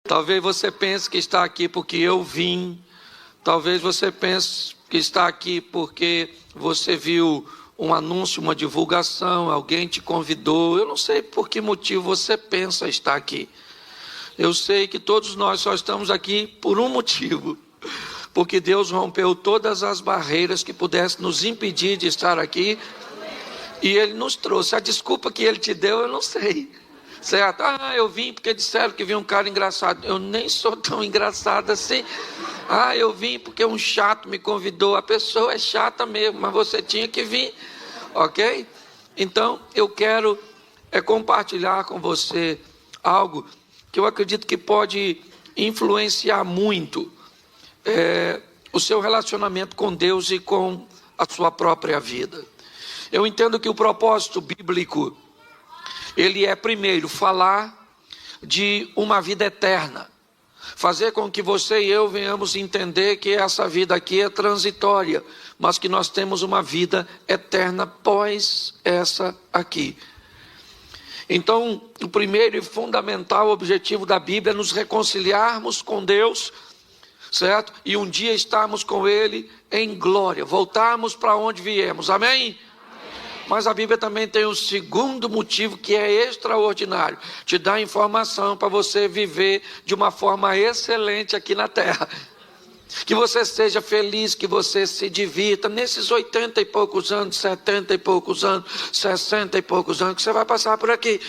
Talvez você pense que está aqui porque eu vim. Talvez você pense que está aqui porque você viu um anúncio, uma divulgação, alguém te convidou. Eu não sei por que motivo você pensa estar aqui. Eu sei que todos nós só estamos aqui por um motivo. Porque Deus rompeu todas as barreiras que pudessem nos impedir de estar aqui. E Ele nos trouxe. A desculpa que Ele te deu, eu não sei. Certo? Eu vim porque disseram que vi um cara engraçado. Eu nem sou tão engraçado assim. Eu vim porque um chato me convidou. A pessoa é chata mesmo, mas você tinha que vir. Ok? Então, eu quero compartilhar com você algo que eu acredito que pode influenciar muito o seu relacionamento com Deus e com a sua própria vida. Eu entendo que o propósito bíblico, ele é primeiro falar de uma vida eterna. Fazer com que você e eu venhamos entender que essa vida aqui é transitória, mas que nós temos uma vida eterna após essa aqui. Então, o primeiro e fundamental objetivo da Bíblia é nos reconciliarmos com Deus, certo? E um dia estarmos com Ele em glória, voltarmos para onde viemos, amém? Mas a Bíblia também tem um segundo motivo que é extraordinário. Te dá informação para você viver de uma forma excelente aqui na terra. Que você seja feliz, que você se divirta nesses 80 e poucos anos, 70 e poucos anos, 60 e poucos anos que você vai passar por aqui.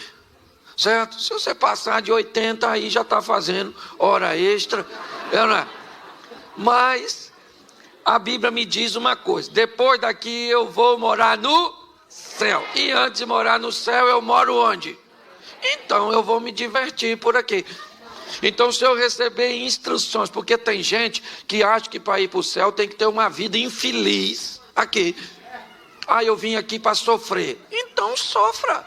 Certo? Se você passar de 80, aí já está fazendo hora extra. Não é? Mas a Bíblia me diz uma coisa. Depois daqui eu vou morar no céu. E antes de morar no céu, eu moro onde? Então eu vou me divertir por aqui. Então, se eu receber instruções, porque tem gente que acha que para ir para o céu tem que ter uma vida infeliz aqui. Eu vim aqui para sofrer. Então sofra.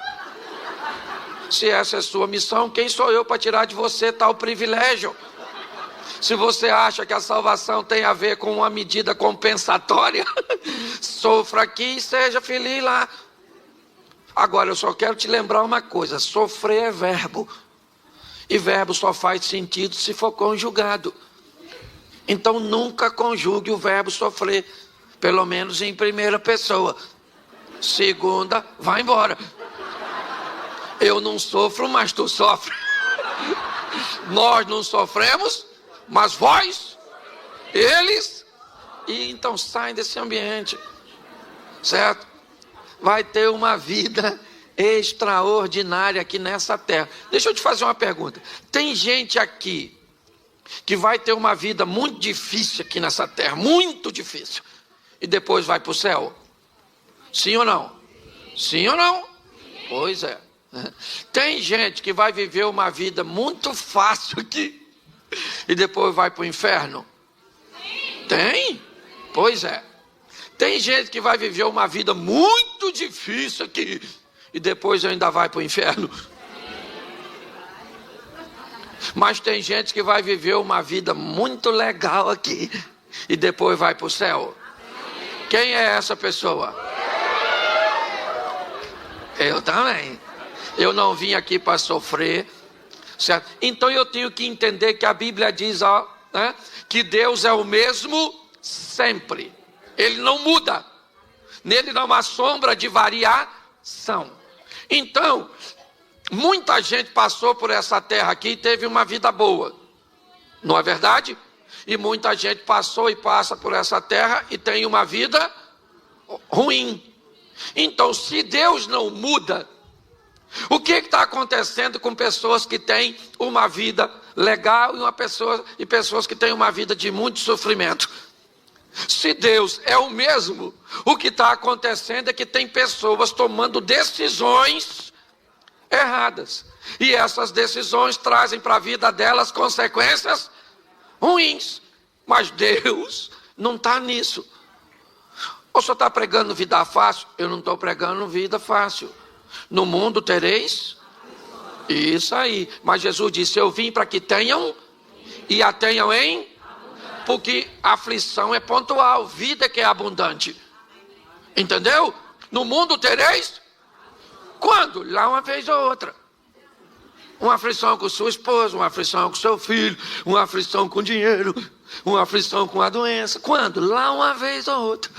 Se essa é a sua missão, quem sou eu para tirar de você tal privilégio? Se você acha que a salvação tem a ver com uma medida compensatória, sofra aqui e seja feliz lá. Agora, eu só quero te lembrar uma coisa: sofrer é verbo. E verbo só faz sentido se for conjugado. Então, nunca conjugue o verbo sofrer, pelo menos em primeira pessoa. Segunda, vai embora. Eu não sofro, mas tu sofre. Nós não sofremos, mas vós, eles, e então saem desse ambiente, certo? Vai ter uma vida extraordinária aqui nessa terra. Deixa eu te fazer uma pergunta. Tem gente aqui que vai ter uma vida muito difícil aqui nessa terra, muito difícil, e depois vai para o céu? Sim ou não? Sim ou não? Pois é. Tem gente que vai viver uma vida muito fácil aqui e depois vai para o inferno? Tem? Pois é. Tem gente que vai viver uma vida muito difícil aqui e depois ainda vai para o inferno? Mas tem gente que vai viver uma vida muito legal aqui e depois vai para o céu? Quem é essa pessoa? Eu também. Eu não vim aqui para sofrer, certo? Então eu tenho que entender que a Bíblia diz que Deus é o mesmo sempre. Ele não muda. Nele não há sombra de variação. Então, muita gente passou por essa terra aqui e teve uma vida boa. Não é verdade? E muita gente passou e passa por essa terra e tem uma vida ruim. Então, se Deus não muda, o que está acontecendo com pessoas que têm uma vida legal e pessoas que têm uma vida de muito sofrimento? Se Deus é o mesmo, o que está acontecendo é que tem pessoas tomando decisões erradas. E essas decisões trazem para a vida delas consequências ruins. Mas Deus não está nisso. Ou só está pregando vida fácil? Eu não estou pregando vida fácil. No mundo tereis? Isso aí. Mas Jesus disse: eu vim para que tenham e a tenham em... Porque a aflição é pontual, vida que é abundante. Entendeu? No mundo tereis? Quando? Lá uma vez ou outra. uma aflição com sua esposa, uma aflição com seu filho, uma aflição com dinheiro, uma aflição com a doença. Quando? Lá uma vez ou outra.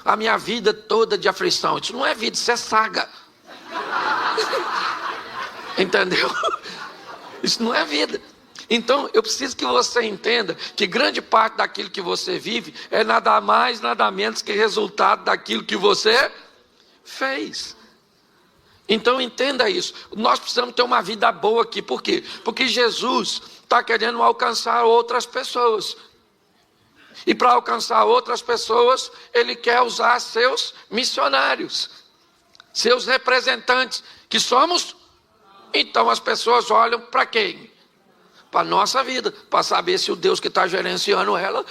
A minha vida toda de aflição. Isso não é vida, isso é saga. Entendeu? Isso não é vida. Então, eu preciso que você entenda que grande parte daquilo que você vive é nada mais, nada menos que resultado daquilo que você fez. Então, entenda isso. Nós precisamos ter uma vida boa aqui. Por quê? Porque Jesus está querendo alcançar outras pessoas. E para alcançar outras pessoas, Ele quer usar seus missionários, seus representantes, que somos. Então, as pessoas olham para quem? Para a nossa vida, para saber se o Deus que está gerenciando ela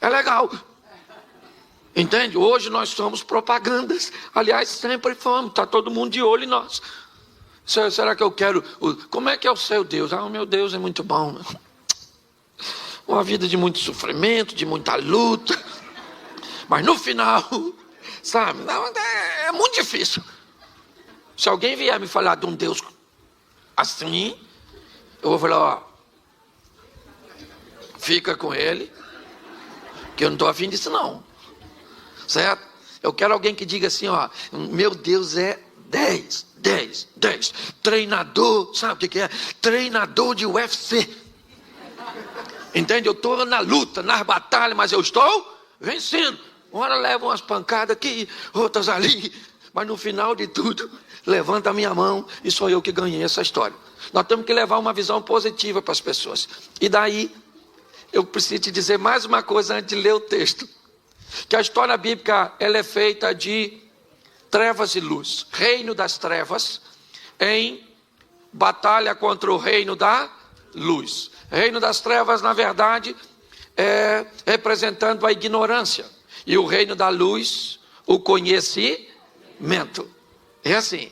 é legal. Entende? Hoje nós somos propagandas. Aliás, sempre fomos, está todo mundo de olho em nós. Será que eu quero... Como é que é o seu Deus? O meu Deus é muito bom. Uma vida de muito sofrimento, de muita luta. Mas no final, sabe, é muito difícil. Se alguém vier me falar de um Deus assim, eu vou falar, ó, fica com ele, que eu não estou afim disso não. Certo? Eu quero alguém que diga assim, ó, meu Deus é 10. Treinador, sabe o que é? Treinador de UFC. Entende? Eu estou na luta, nas batalhas, mas eu estou vencendo. Uma hora levo umas pancadas aqui, outras ali. Mas no final de tudo, levanta a minha mão e sou eu que ganhei essa história. Nós temos que levar uma visão positiva para as pessoas. E daí, eu preciso te dizer mais uma coisa antes de ler o texto. Que a história bíblica, ela é feita de trevas e luz. Reino das trevas em batalha contra o reino da luz. Reino das trevas, na verdade, é representando a ignorância. E o reino da luz, o conhecimento. É assim.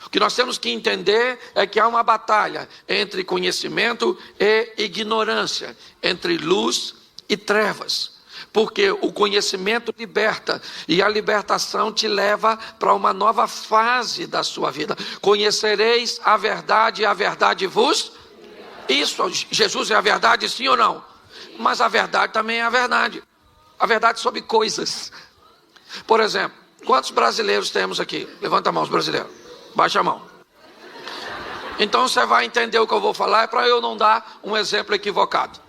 O que nós temos que entender é que há uma batalha entre conhecimento e ignorância, entre luz e trevas. Porque o conhecimento liberta e a libertação te leva para uma nova fase da sua vida. Conhecereis a verdade e a verdade vos... Isso, Jesus é a verdade, sim ou não? Mas a verdade também é a verdade. A verdade sobre coisas. Por exemplo, quantos brasileiros temos aqui? Levanta a mão, os brasileiros. Baixa a mão. Então você vai entender o que eu vou falar, é para eu não dar um exemplo equivocado.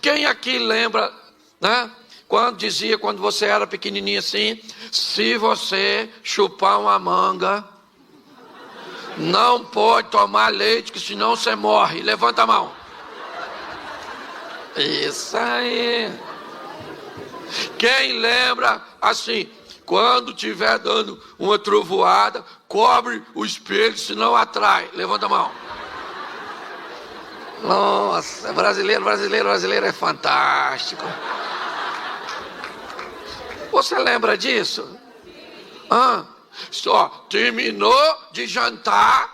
Quem aqui lembra, né? Quando você era pequenininho assim, se você chupar uma manga, não pode tomar leite, que senão você morre. Levanta a mão. Isso aí. Quem lembra assim, quando estiver dando uma trovoada, cobre o espelho, senão atrai. Levanta a mão. Nossa, brasileiro é fantástico. Você lembra disso? Só terminou de jantar,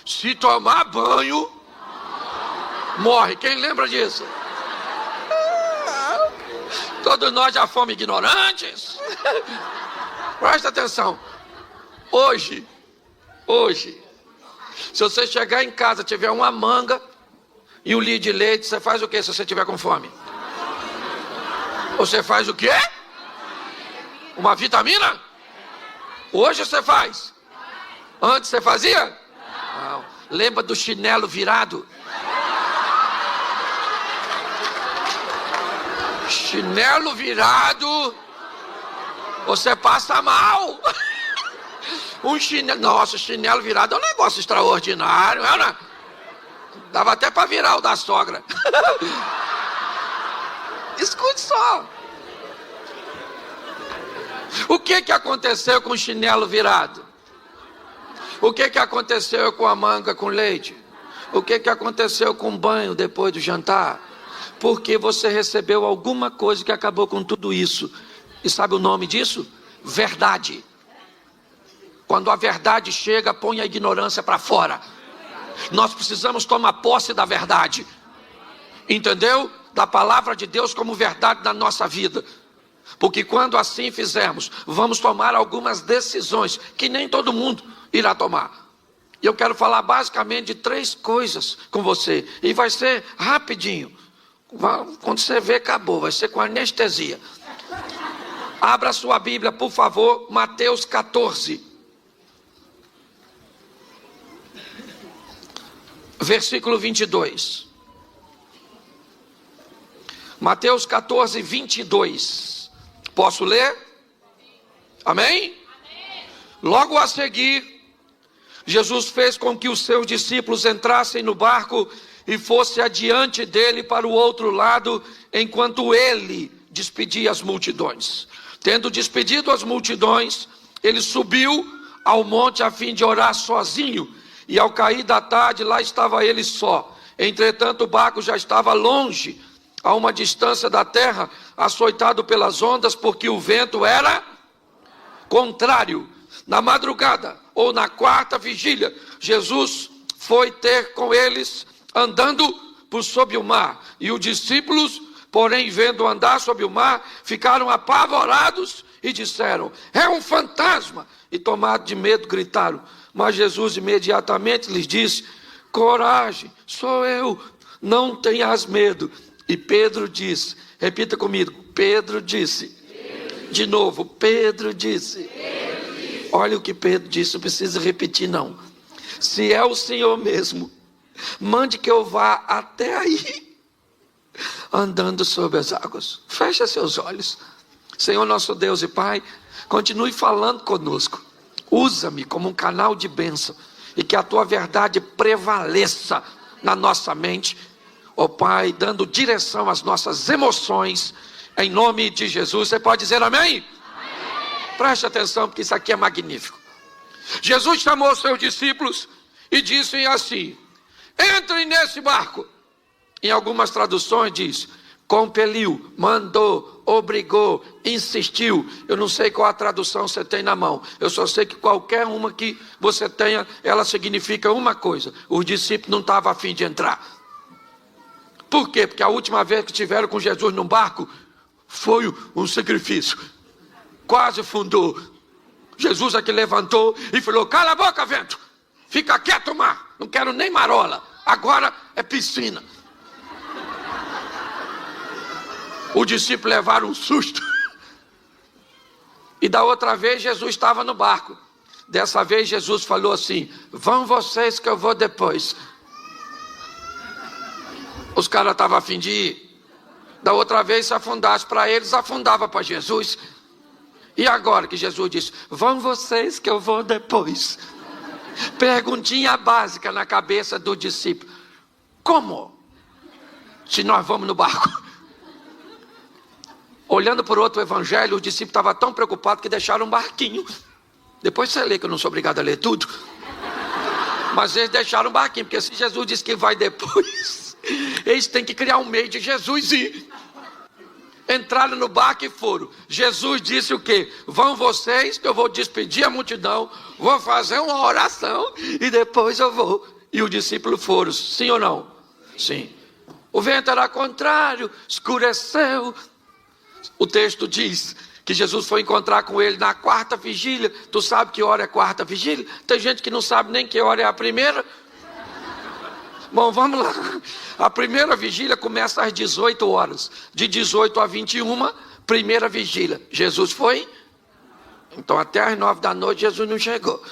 se tomar banho, morre. Quem lembra disso? Todos nós já fomos ignorantes. Presta atenção. Hoje, se você chegar em casa, tiver uma manga e um litro de leite, você faz o que se você tiver com fome? Você faz o quê? Uma vitamina? Hoje você faz. Antes você fazia? Não. Lembra do chinelo virado? Chinelo virado, você passa mal. Nossa, chinelo virado é um negócio extraordinário, não é? Dava até para virar o da sogra. Escute só. O que aconteceu com o chinelo virado? O que aconteceu com a manga com leite? O que aconteceu com o banho depois do jantar? Porque você recebeu alguma coisa que acabou com tudo isso. E sabe o nome disso? Verdade. Quando a verdade chega, põe a ignorância para fora. Nós precisamos tomar posse da verdade. Entendeu? Da palavra de Deus como verdade na nossa vida. Porque quando assim fizermos, vamos tomar algumas decisões que nem todo mundo irá tomar. E eu quero falar basicamente de 3 coisas com você. E vai ser rapidinho. Quando você vê, acabou. Vai ser com anestesia. Abra sua Bíblia, por favor. Mateus 14. Versículo 22. Mateus 14, 22. Posso ler? Amém? Logo a seguir, Jesus fez com que os seus discípulos entrassem no barco e fosse adiante dele para o outro lado, enquanto ele despedia as multidões. Tendo despedido as multidões, ele subiu ao monte a fim de orar sozinho, e ao cair da tarde, lá estava ele só. Entretanto, o barco já estava longe, a uma distância da terra, açoitado pelas ondas, porque o vento era contrário. Na madrugada, ou na 4ª vigília, Jesus foi ter com eles, andando por sob o mar. E os discípulos, porém, vendo andar sob o mar, ficaram apavorados e disseram: é um fantasma! E tomados de medo, gritaram. Mas Jesus imediatamente lhes disse: coragem, sou eu, não tenhas medo. E Pedro disse, repita comigo, Pedro disse. De novo, Pedro disse. Olha o que Pedro disse, não precisa repetir não. Se é o Senhor mesmo, mande que eu vá até aí, andando sobre as águas. Feche seus olhos. Senhor nosso Deus e Pai, continue falando conosco. Usa-me como um canal de bênção, e que a tua verdade prevaleça na nossa mente, ó Pai, dando direção às nossas emoções, em nome de Jesus. Você pode dizer amém? Preste atenção, porque isso aqui é magnífico. Jesus chamou os seus discípulos e disse assim: entrem nesse barco. Em algumas traduções diz, compeliu, mandou, obrigou, insistiu. Eu não sei qual a tradução você tem na mão. Eu só sei que qualquer uma que você tenha, ela significa uma coisa: os discípulos não estavam a fim de entrar. Por quê? Porque a última vez que estiveram com Jesus num barco, foi um sacrifício. Quase fundou. Jesus aqui levantou e falou: cala a boca, vento, fica quieto, mar, não quero nem marola, agora é piscina. Os discípulos levaram um susto. E da outra vez Jesus estava no barco. Dessa vez Jesus falou assim: vão vocês que eu vou depois. Os caras estavam a fim de ir. Da outra vez, se afundasse para eles, afundava para Jesus. E agora que Jesus disse: vão vocês que eu vou depois. Perguntinha básica na cabeça do discípulo: como? Se nós vamos no barco? Olhando por outro evangelho, os discípulos estavam tão preocupados que deixaram um barquinho. Depois você lê, que eu não sou obrigado a ler tudo. Mas eles deixaram um barquinho, porque se Jesus disse que vai depois, eles têm que criar um meio de Jesus ir. Entraram no barco e foram. Jesus disse o quê? Vão vocês, que eu vou despedir a multidão, vou fazer uma oração e depois eu vou. E os discípulos foram, sim ou não? Sim. O vento era contrário, escureceu. O texto diz que Jesus foi encontrar com ele na 4ª vigília. Tu sabe que hora é 4ª vigília? Tem gente que não sabe nem que hora é a primeira. Bom, vamos lá. A primeira vigília começa às 18 horas. De 18 a 21, primeira vigília. Jesus foi? Então até às 9 da noite Jesus não chegou.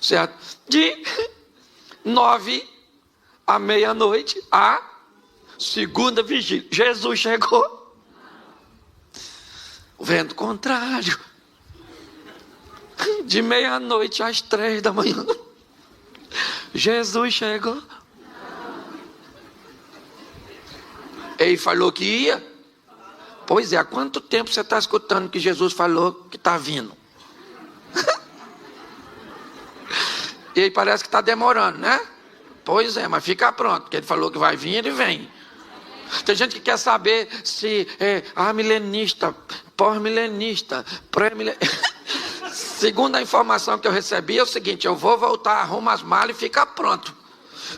Certo? De 9 à meia-noite, a segunda vigília. Jesus chegou. O vento contrário. De meia-noite às 3 da manhã. Jesus chegou. Ele falou que ia. Pois é, há quanto tempo você está escutando que Jesus falou que está vindo? E aí parece que está demorando, né? Pois é, mas fica pronto, porque ele falou que vai vir, ele vem. Tem gente que quer saber se é milenista, pós-milenista, pré-milenista. Segundo a informação que eu recebi é o seguinte: eu vou voltar, arrumo as malas e fica pronto.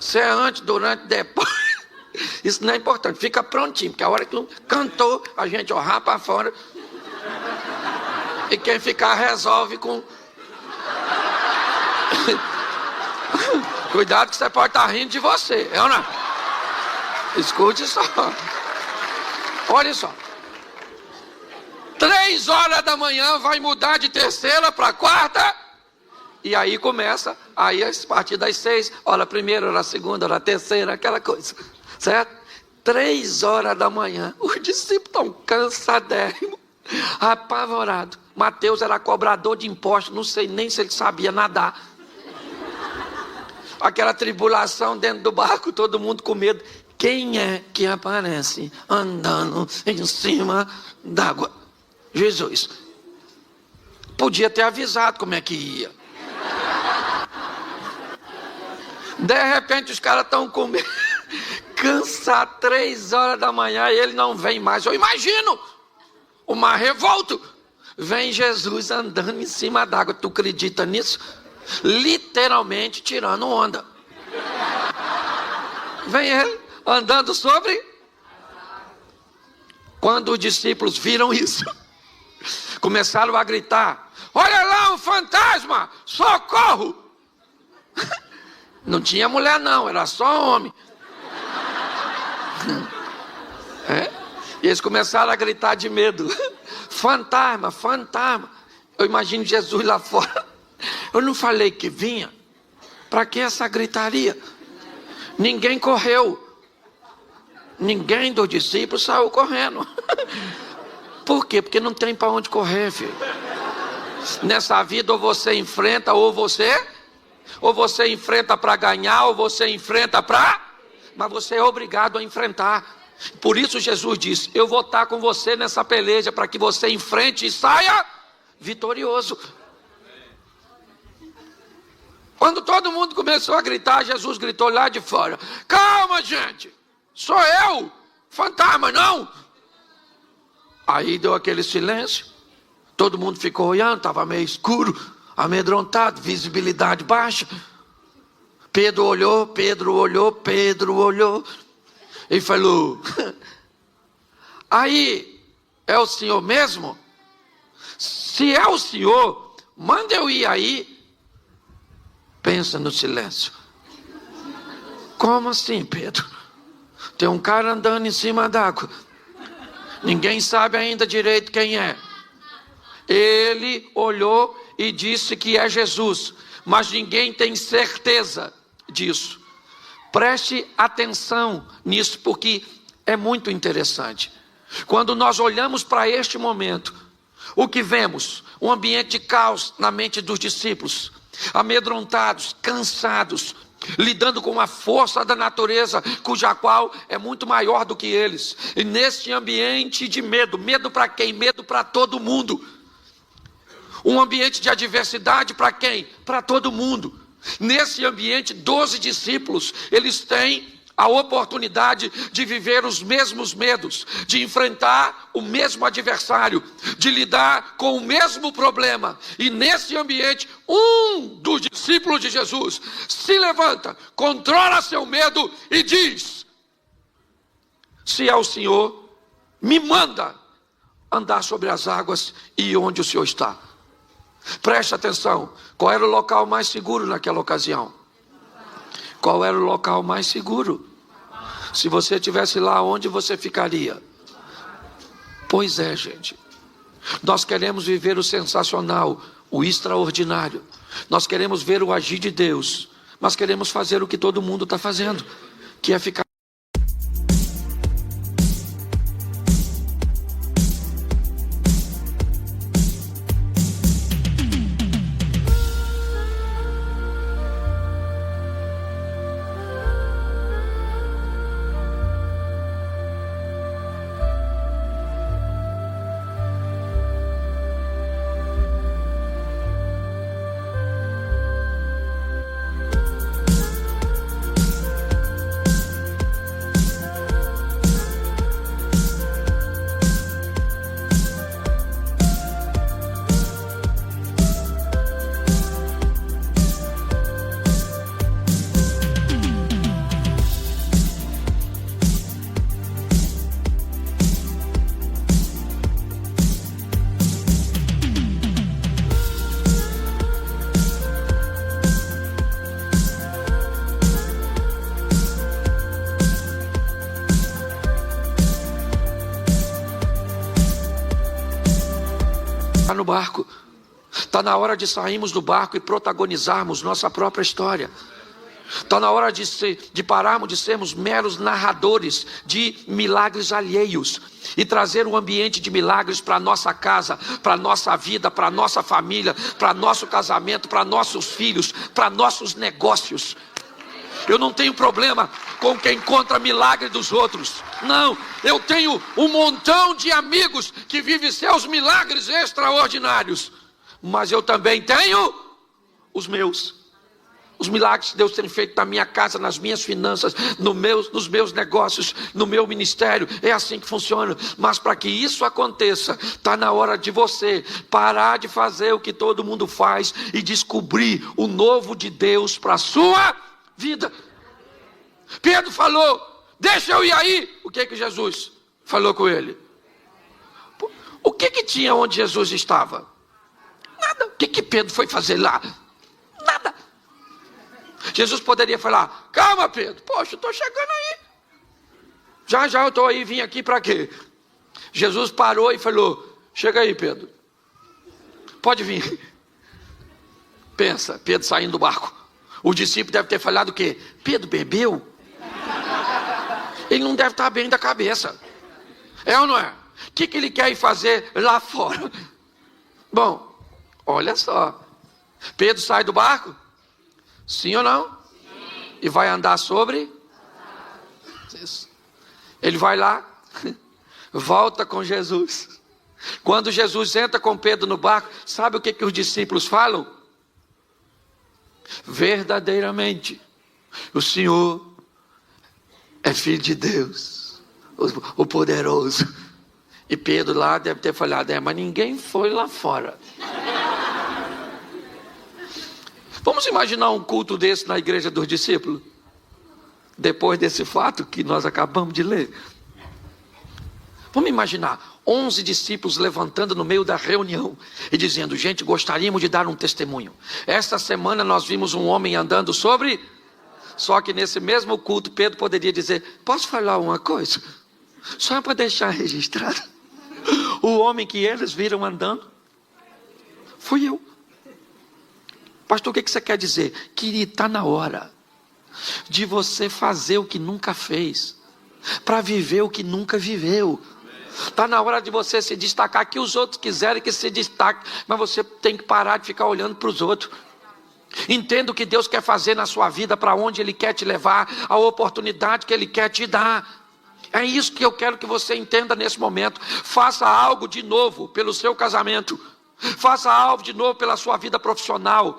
Se é antes, durante, depois, isso não é importante, fica prontinho, porque a hora que cantou, a gente orrar para fora, e quem ficar resolve com Cuidado que você pode estar rindo de você, eu não. Escute só. Olha só. 3 horas da manhã vai mudar de terceira para quarta. E aí começa, aí a partir das 6, hora primeira, hora segunda, hora terceira, aquela coisa. Certo? 3 horas da manhã, os discípulos estão cansadérrimos, apavorados. Mateus era cobrador de impostos, não sei nem se ele sabia nadar. Aquela tribulação dentro do barco, todo mundo com medo. Quem é que aparece andando em cima d'água? Jesus. Podia ter avisado como é que ia. De repente os caras estão com medo, cansados, 3 horas da manhã e ele não vem mais. Eu imagino o mar revolto. Vem Jesus andando em cima d'água. Tu acredita nisso? Literalmente tirando onda. Vem ele andando sobre. Quando os discípulos viram isso, começaram a gritar: olha lá um fantasma, socorro! Não tinha mulher não, era só homem. E eles começaram a gritar de medo: fantasma, fantasma. Eu imagino Jesus lá fora. Eu não falei que vinha? Para que essa gritaria? Ninguém correu. Ninguém dos discípulos saiu correndo. Por quê? Porque não tem para onde correr, filho. Nessa vida ou você enfrenta ou você enfrenta para ganhar, ou você enfrenta para... Mas você é obrigado a enfrentar. Por isso Jesus disse: eu vou estar com você nessa peleja, para que você enfrente e saia vitorioso. Quando todo mundo começou a gritar, Jesus gritou lá de fora: calma, gente, sou eu, fantasma não. Aí deu aquele silêncio, todo mundo ficou olhando, estava meio escuro, amedrontado, visibilidade baixa. Pedro olhou e falou: aí, é o senhor mesmo? Se é o senhor, manda eu ir aí. Pensa no silêncio. Como assim, Pedro? Tem um cara andando em cima d'água. Ninguém sabe ainda direito quem é. Ele olhou e disse que é Jesus, mas ninguém tem certeza disso. Preste atenção nisso, porque é muito interessante. Quando nós olhamos para este momento, o que vemos? Um ambiente de caos na mente dos discípulos, amedrontados, cansados, lidando com uma força da natureza, cuja qual é muito maior do que eles. E neste ambiente de medo, medo para quem? Medo para todo mundo. Um ambiente de adversidade para quem? Para todo mundo. Nesse ambiente, 12 discípulos, eles têm a oportunidade de viver os mesmos medos, de enfrentar o mesmo adversário, de lidar com o mesmo problema. E nesse ambiente, um dos discípulos de Jesus se levanta, controla seu medo e diz: se é o Senhor, me manda andar sobre as águas e onde o Senhor está. Preste atenção, qual era o local mais seguro naquela ocasião? Qual era o local mais seguro? Se você estivesse lá, onde você ficaria? Pois é, gente. Nós queremos viver o sensacional, o extraordinário. Nós queremos ver o agir de Deus, mas queremos fazer o que todo mundo está fazendo, que é ficar entrar no barco. Está na hora de sairmos do barco e protagonizarmos nossa própria história. Está na hora de pararmos de sermos meros narradores de milagres alheios e trazer um ambiente de milagres para a nossa casa, para a nossa vida, para a nossa família, para nosso casamento, para nossos filhos, para nossos negócios. Eu não tenho problema com quem conta milagre dos outros. Não, eu tenho um montão de amigos que vivem seus milagres extraordinários. Mas eu também tenho os meus. Os milagres que Deus tem feito na minha casa, nas minhas finanças, nos meus negócios, no meu ministério. É assim que funciona. Mas para que isso aconteça, está na hora de você parar de fazer o que todo mundo faz e descobrir o novo de Deus para a sua vida. Pedro falou: deixa eu ir aí. O que Jesus falou com ele? O que tinha onde Jesus estava? Nada. O que Pedro foi fazer lá? Nada. Jesus poderia falar: calma, Pedro, poxa, eu estou chegando aí. Já eu estou aí, vim aqui para quê? Jesus parou e falou: chega aí, Pedro, pode vir. Pensa, Pedro saindo do barco. O discípulo deve ter falado o quê? Pedro bebeu? Ele não deve estar bem da cabeça. É ou não é? O que ele quer ir fazer lá fora? Bom, olha só. Pedro sai do barco? Sim ou não? Sim. E vai andar sobre? Isso. Ele vai lá, volta com Jesus. Quando Jesus entra com Pedro no barco, sabe o que os discípulos falam? Verdadeiramente, o Senhor é Filho de Deus, o poderoso. E Pedro lá deve ter falado: mas ninguém foi lá fora. Vamos imaginar um culto desse na igreja dos discípulos? Depois desse fato que nós acabamos de ler. Vamos imaginar 11 discípulos levantando no meio da reunião e dizendo: gente, gostaríamos de dar um testemunho. Esta semana nós vimos um homem andando sobre... Só que nesse mesmo culto Pedro poderia dizer: posso falar uma coisa? Só para deixar registrado. O homem que eles viram andando fui eu. Pastor, o que você quer dizer? Querido, está na hora de você fazer o que nunca fez, para viver o que nunca viveu. Está na hora de você se destacar, que os outros quiserem que se destaque, mas você tem que parar de ficar olhando para os outros. Entenda o que Deus quer fazer na sua vida, para onde Ele quer te levar, a oportunidade que Ele quer te dar. É isso que eu quero que você entenda nesse momento. Faça algo de novo pelo seu casamento. Faça algo de novo pela sua vida profissional.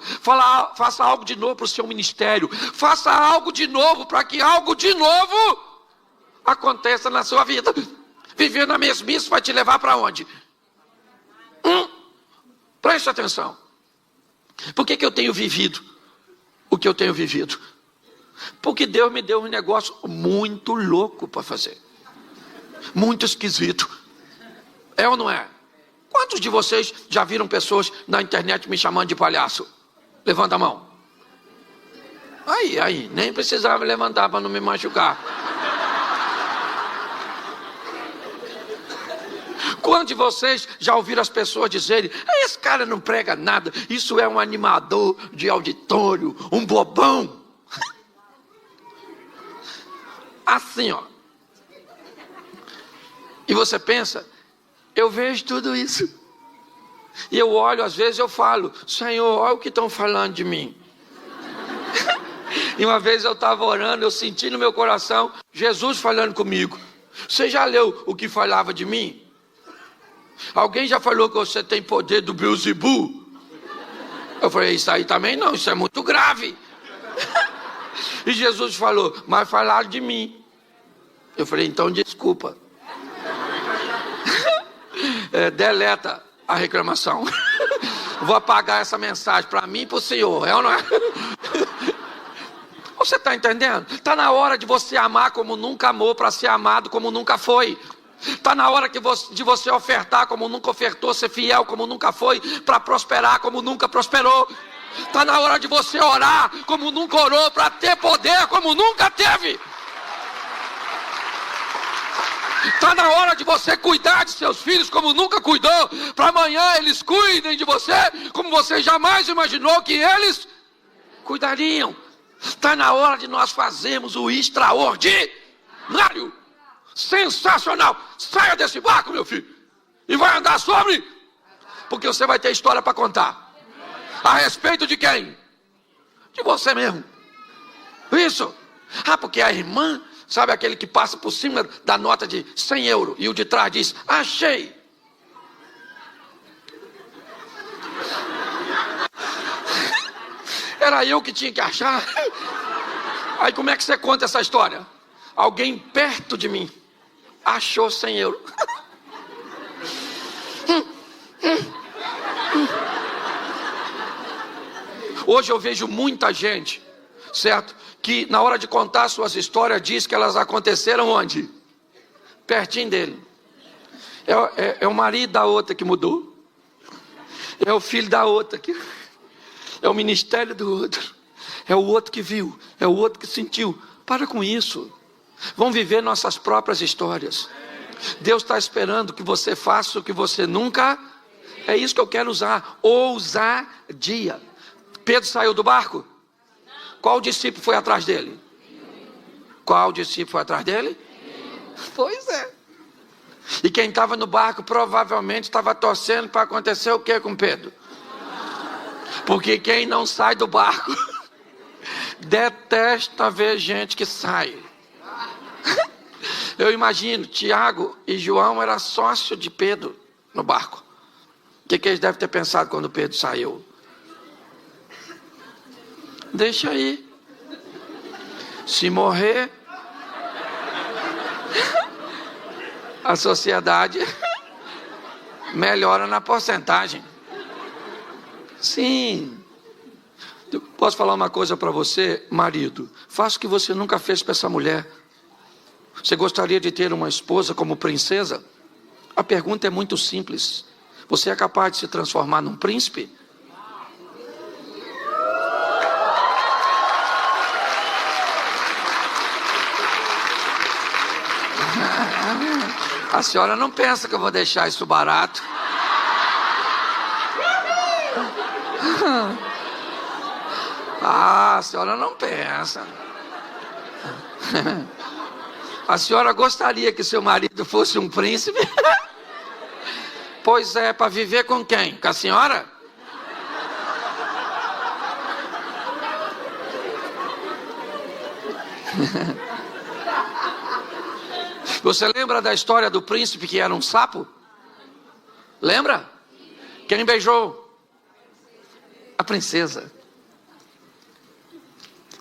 Faça algo de novo para o seu ministério. Faça algo de novo para que algo de novo aconteça na sua vida. Viver na mesmice vai te levar para onde? Preste atenção. Por que eu tenho vivido o que eu tenho vivido? Porque Deus me deu um negócio muito louco para fazer. Muito esquisito. É ou não é? Quantos de vocês já viram pessoas na internet me chamando de palhaço? Levanta a mão. Aí, nem precisava levantar para não me machucar. Quantos de vocês já ouviram as pessoas dizerem: esse cara não prega nada, isso é um animador de auditório, um bobão? Assim, ó. E você pensa: eu vejo tudo isso. E eu olho, às vezes eu falo: Senhor, olha o que estão falando de mim. E uma vez eu estava orando, eu senti no meu coração Jesus falando comigo: você já leu o que falava de mim? Alguém já falou que você tem poder do Beelzebub? Eu falei: isso aí também não, isso é muito grave. E Jesus falou: mas falaram de mim. Eu falei: então desculpa. Deleta a reclamação. Vou apagar essa mensagem para mim e para o senhor. É ou não é? Você está entendendo? Está na hora de você amar como nunca amou, para ser amado como nunca foi. Está na hora de você ofertar como nunca ofertou, ser fiel como nunca foi, para prosperar como nunca prosperou. Está na hora de você orar como nunca orou, para ter poder como nunca teve. Está na hora de você cuidar de seus filhos como nunca cuidou, para amanhã eles cuidem de você como você jamais imaginou que eles cuidariam. Está na hora de nós fazermos o extraordinário, sensacional. Saia desse barco, meu filho, e vai andar sobre, porque você vai ter história para contar. A respeito de quem? De você mesmo. Isso. Porque a irmã, sabe aquele que passa por cima da nota de 100 euros e o de trás diz, achei. Era eu que tinha que achar. Aí como é que você conta essa história? Alguém perto de mim achou 100 euros. Hoje eu vejo muita gente, certo? Que na hora de contar suas histórias diz que elas aconteceram onde? Pertinho dele. É o marido da outra que mudou. É o filho da outra que... É o ministério do outro. É o outro que viu. É o outro que sentiu. Para com isso. Vamos viver nossas próprias histórias. Deus está esperando que você faça o que você nunca... É isso que eu quero usar. Ousadia. Pedro saiu do barco? Qual discípulo foi atrás dele? Qual discípulo foi atrás dele? Pois é. E quem estava no barco provavelmente estava torcendo para acontecer o que com Pedro? Porque quem não sai do barco detesta ver gente que sai. Eu imagino, Tiago e João eram sócios de Pedro no barco. O que eles devem ter pensado quando Pedro saiu? Deixa aí. Se morrer, a sociedade melhora na porcentagem. Sim. Posso falar uma coisa para você, marido? Faça o que você nunca fez para essa mulher. Você gostaria de ter uma esposa como princesa? A pergunta é muito simples. Você é capaz de se transformar num príncipe? A senhora não pensa que eu vou deixar isso barato? A senhora não pensa. A senhora gostaria que seu marido fosse um príncipe? Pois é, para viver com quem? Com a senhora? Você lembra da história do príncipe que era um sapo? Lembra? Quem beijou? A princesa.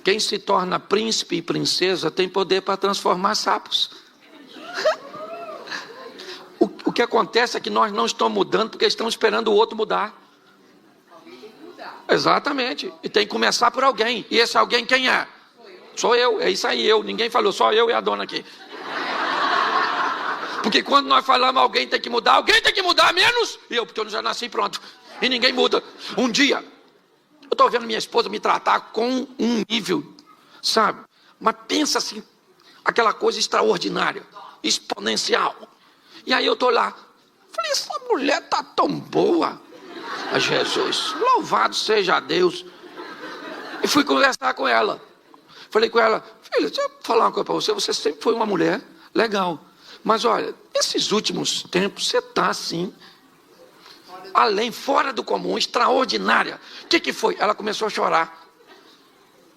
Quem se torna príncipe e princesa tem poder para transformar sapos. O que acontece é que nós não estamos mudando porque estamos esperando o outro mudar. Exatamente. E tem que começar por alguém. E esse alguém quem é? Sou eu. É isso aí, eu. Ninguém falou, só eu e a dona aqui. Porque quando nós falamos alguém tem que mudar menos eu, porque eu já nasci pronto. E ninguém muda. Um dia, eu estou vendo minha esposa me tratar com um nível, sabe? Mas pensa assim, aquela coisa extraordinária, exponencial. E aí eu estou lá, falei, essa mulher está tão boa. A Jesus, louvado seja Deus. E fui conversar com ela. Falei com ela, filha, deixa eu falar uma coisa para você. Você sempre foi uma mulher legal. Mas olha, nesses últimos tempos você está assim, além, fora do comum, extraordinária. O que foi? Ela começou a chorar.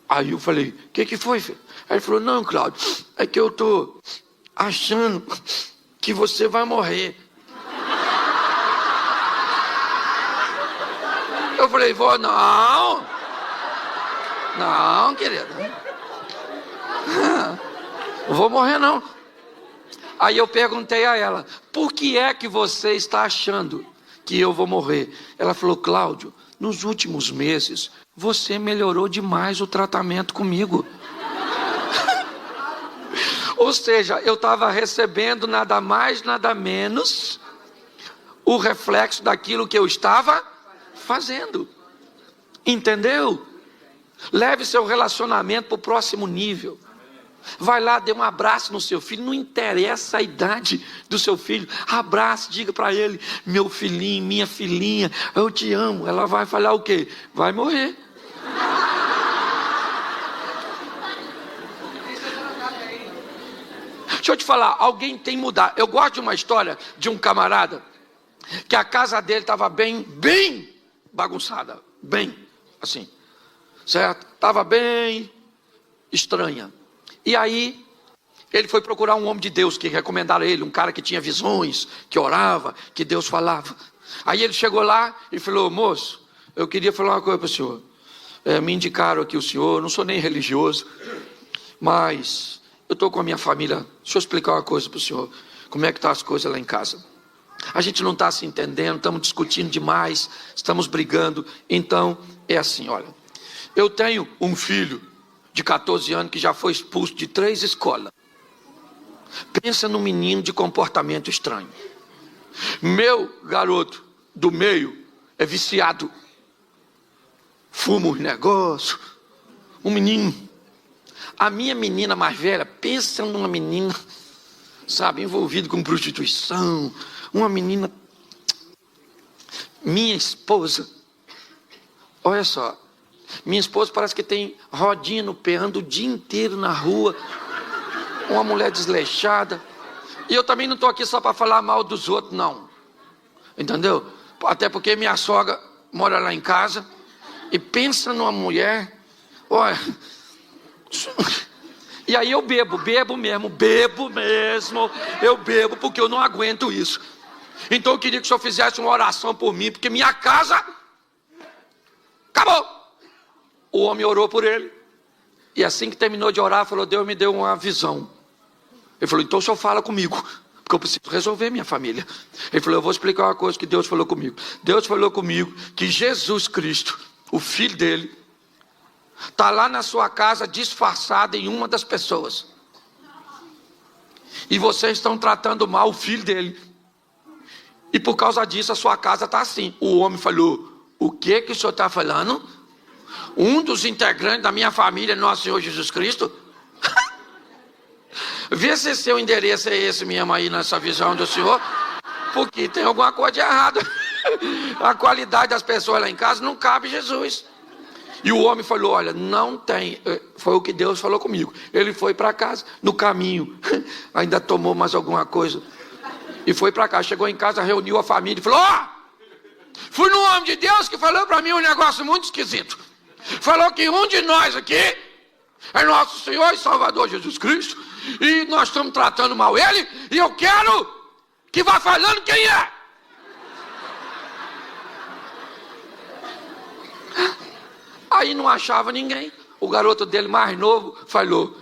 Aí eu falei, o que foi, filho? Aí ele falou, não, Cláudio, é que eu estou achando que você vai morrer. Eu falei, vó, não, querida, não vou morrer não. Aí eu perguntei a ela, por que é que você está achando que eu vou morrer? Ela falou, Cláudio, nos últimos meses, você melhorou demais o tratamento comigo. Ou seja, eu estava recebendo nada mais, nada menos, o reflexo daquilo que eu estava fazendo. Entendeu? Leve seu relacionamento para o próximo nível. Vai lá, dê um abraço no seu filho, não interessa a idade do seu filho. Abrace, diga para ele: meu filhinho, minha filhinha, eu te amo. Ela vai falar o quê? Vai morrer. Deixa eu te falar, alguém tem que mudar. Eu gosto de uma história de um camarada que a casa dele estava bem bagunçada, bem assim, certo? Estava bem estranha. E aí ele foi procurar um homem de Deus que recomendaram ele, um cara que tinha visões, que orava, que Deus falava. Aí ele chegou lá e falou: moço, eu queria falar uma coisa para o senhor. Me indicaram aqui o senhor, não sou nem religioso, mas eu estou com a minha família. Deixa eu explicar uma coisa para o senhor. Como é que estão as coisas lá em casa? A gente não está se entendendo, estamos discutindo demais, estamos brigando. Então é assim, olha, eu tenho um filho de 14 anos que já foi expulso de 3 escolas. Pensa num menino de comportamento estranho. Meu garoto do meio é viciado, fuma uns negócios, um menino. A minha menina mais velha, pensa numa menina, sabe, envolvida com prostituição, uma menina. Minha esposa, olha só, minha esposa parece que tem rodinha no pé, anda o dia inteiro na rua, uma mulher desleixada. E eu também não estou aqui só para falar mal dos outros, não, entendeu? Até porque minha sogra mora lá em casa, e pensa numa mulher, olha. E aí eu bebo mesmo, eu bebo porque eu não aguento isso. Então eu queria que o senhor fizesse uma oração por mim, porque minha casa acabou. O homem orou por ele, e assim que terminou de orar, falou: Deus me deu uma visão. Ele falou: então o senhor fala comigo, porque eu preciso resolver minha família. Ele falou: eu vou explicar uma coisa que Deus falou comigo. Deus falou comigo que Jesus Cristo, o filho dele, está lá na sua casa disfarçado em uma das pessoas, e vocês estão tratando mal o filho dele, e por causa disso a sua casa está assim. O homem falou: o que o senhor está falando? Um dos integrantes da minha família, nosso Senhor Jesus Cristo? Vê se seu endereço é esse mesmo aí nessa visão do senhor, porque tem alguma coisa de errado. A qualidade das pessoas lá em casa não cabe Jesus. E o homem falou: olha, não tem. Foi o que Deus falou comigo. Ele foi para casa, no caminho ainda tomou mais alguma coisa e foi para casa. Chegou em casa, reuniu a família e falou: fui no homem de Deus que falou para mim um negócio muito esquisito. Falou que um de nós aqui é nosso Senhor e Salvador Jesus Cristo, e nós estamos tratando mal ele, e eu quero que vá falando quem é. Aí não achava ninguém. O garoto dele mais novo falou: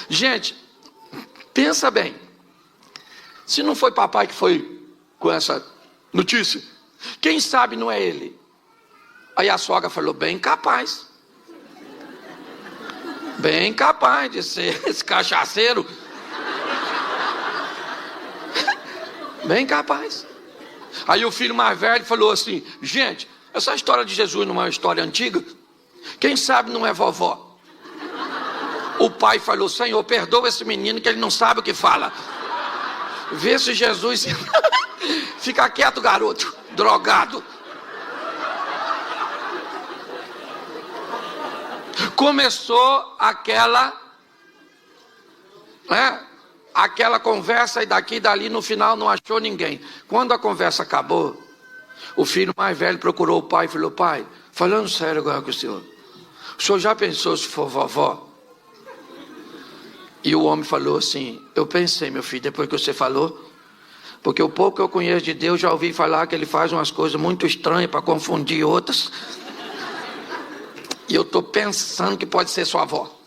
gente, pensa bem, se não foi papai que foi com essa notícia, quem sabe não é ele? Aí a sogra falou: bem capaz de ser esse cachaceiro, bem capaz. Aí o filho mais velho falou assim: gente, essa história de Jesus não é uma história antiga? Quem sabe não é vovó? O pai falou: Senhor, perdoa esse menino que ele não sabe o que fala. Vê se Jesus... Fica quieto, garoto, drogado. Começou aquela conversa, e daqui e dali, no final não achou ninguém. Quando a conversa acabou, o filho mais velho procurou o pai e falou: pai, falando sério agora com o senhor já pensou se for vovó? E o homem falou assim: eu pensei, meu filho, depois que você falou, porque o pouco que eu conheço de Deus, já ouvi falar que ele faz umas coisas muito estranhas para confundir outras, e eu estou pensando que pode ser sua avó.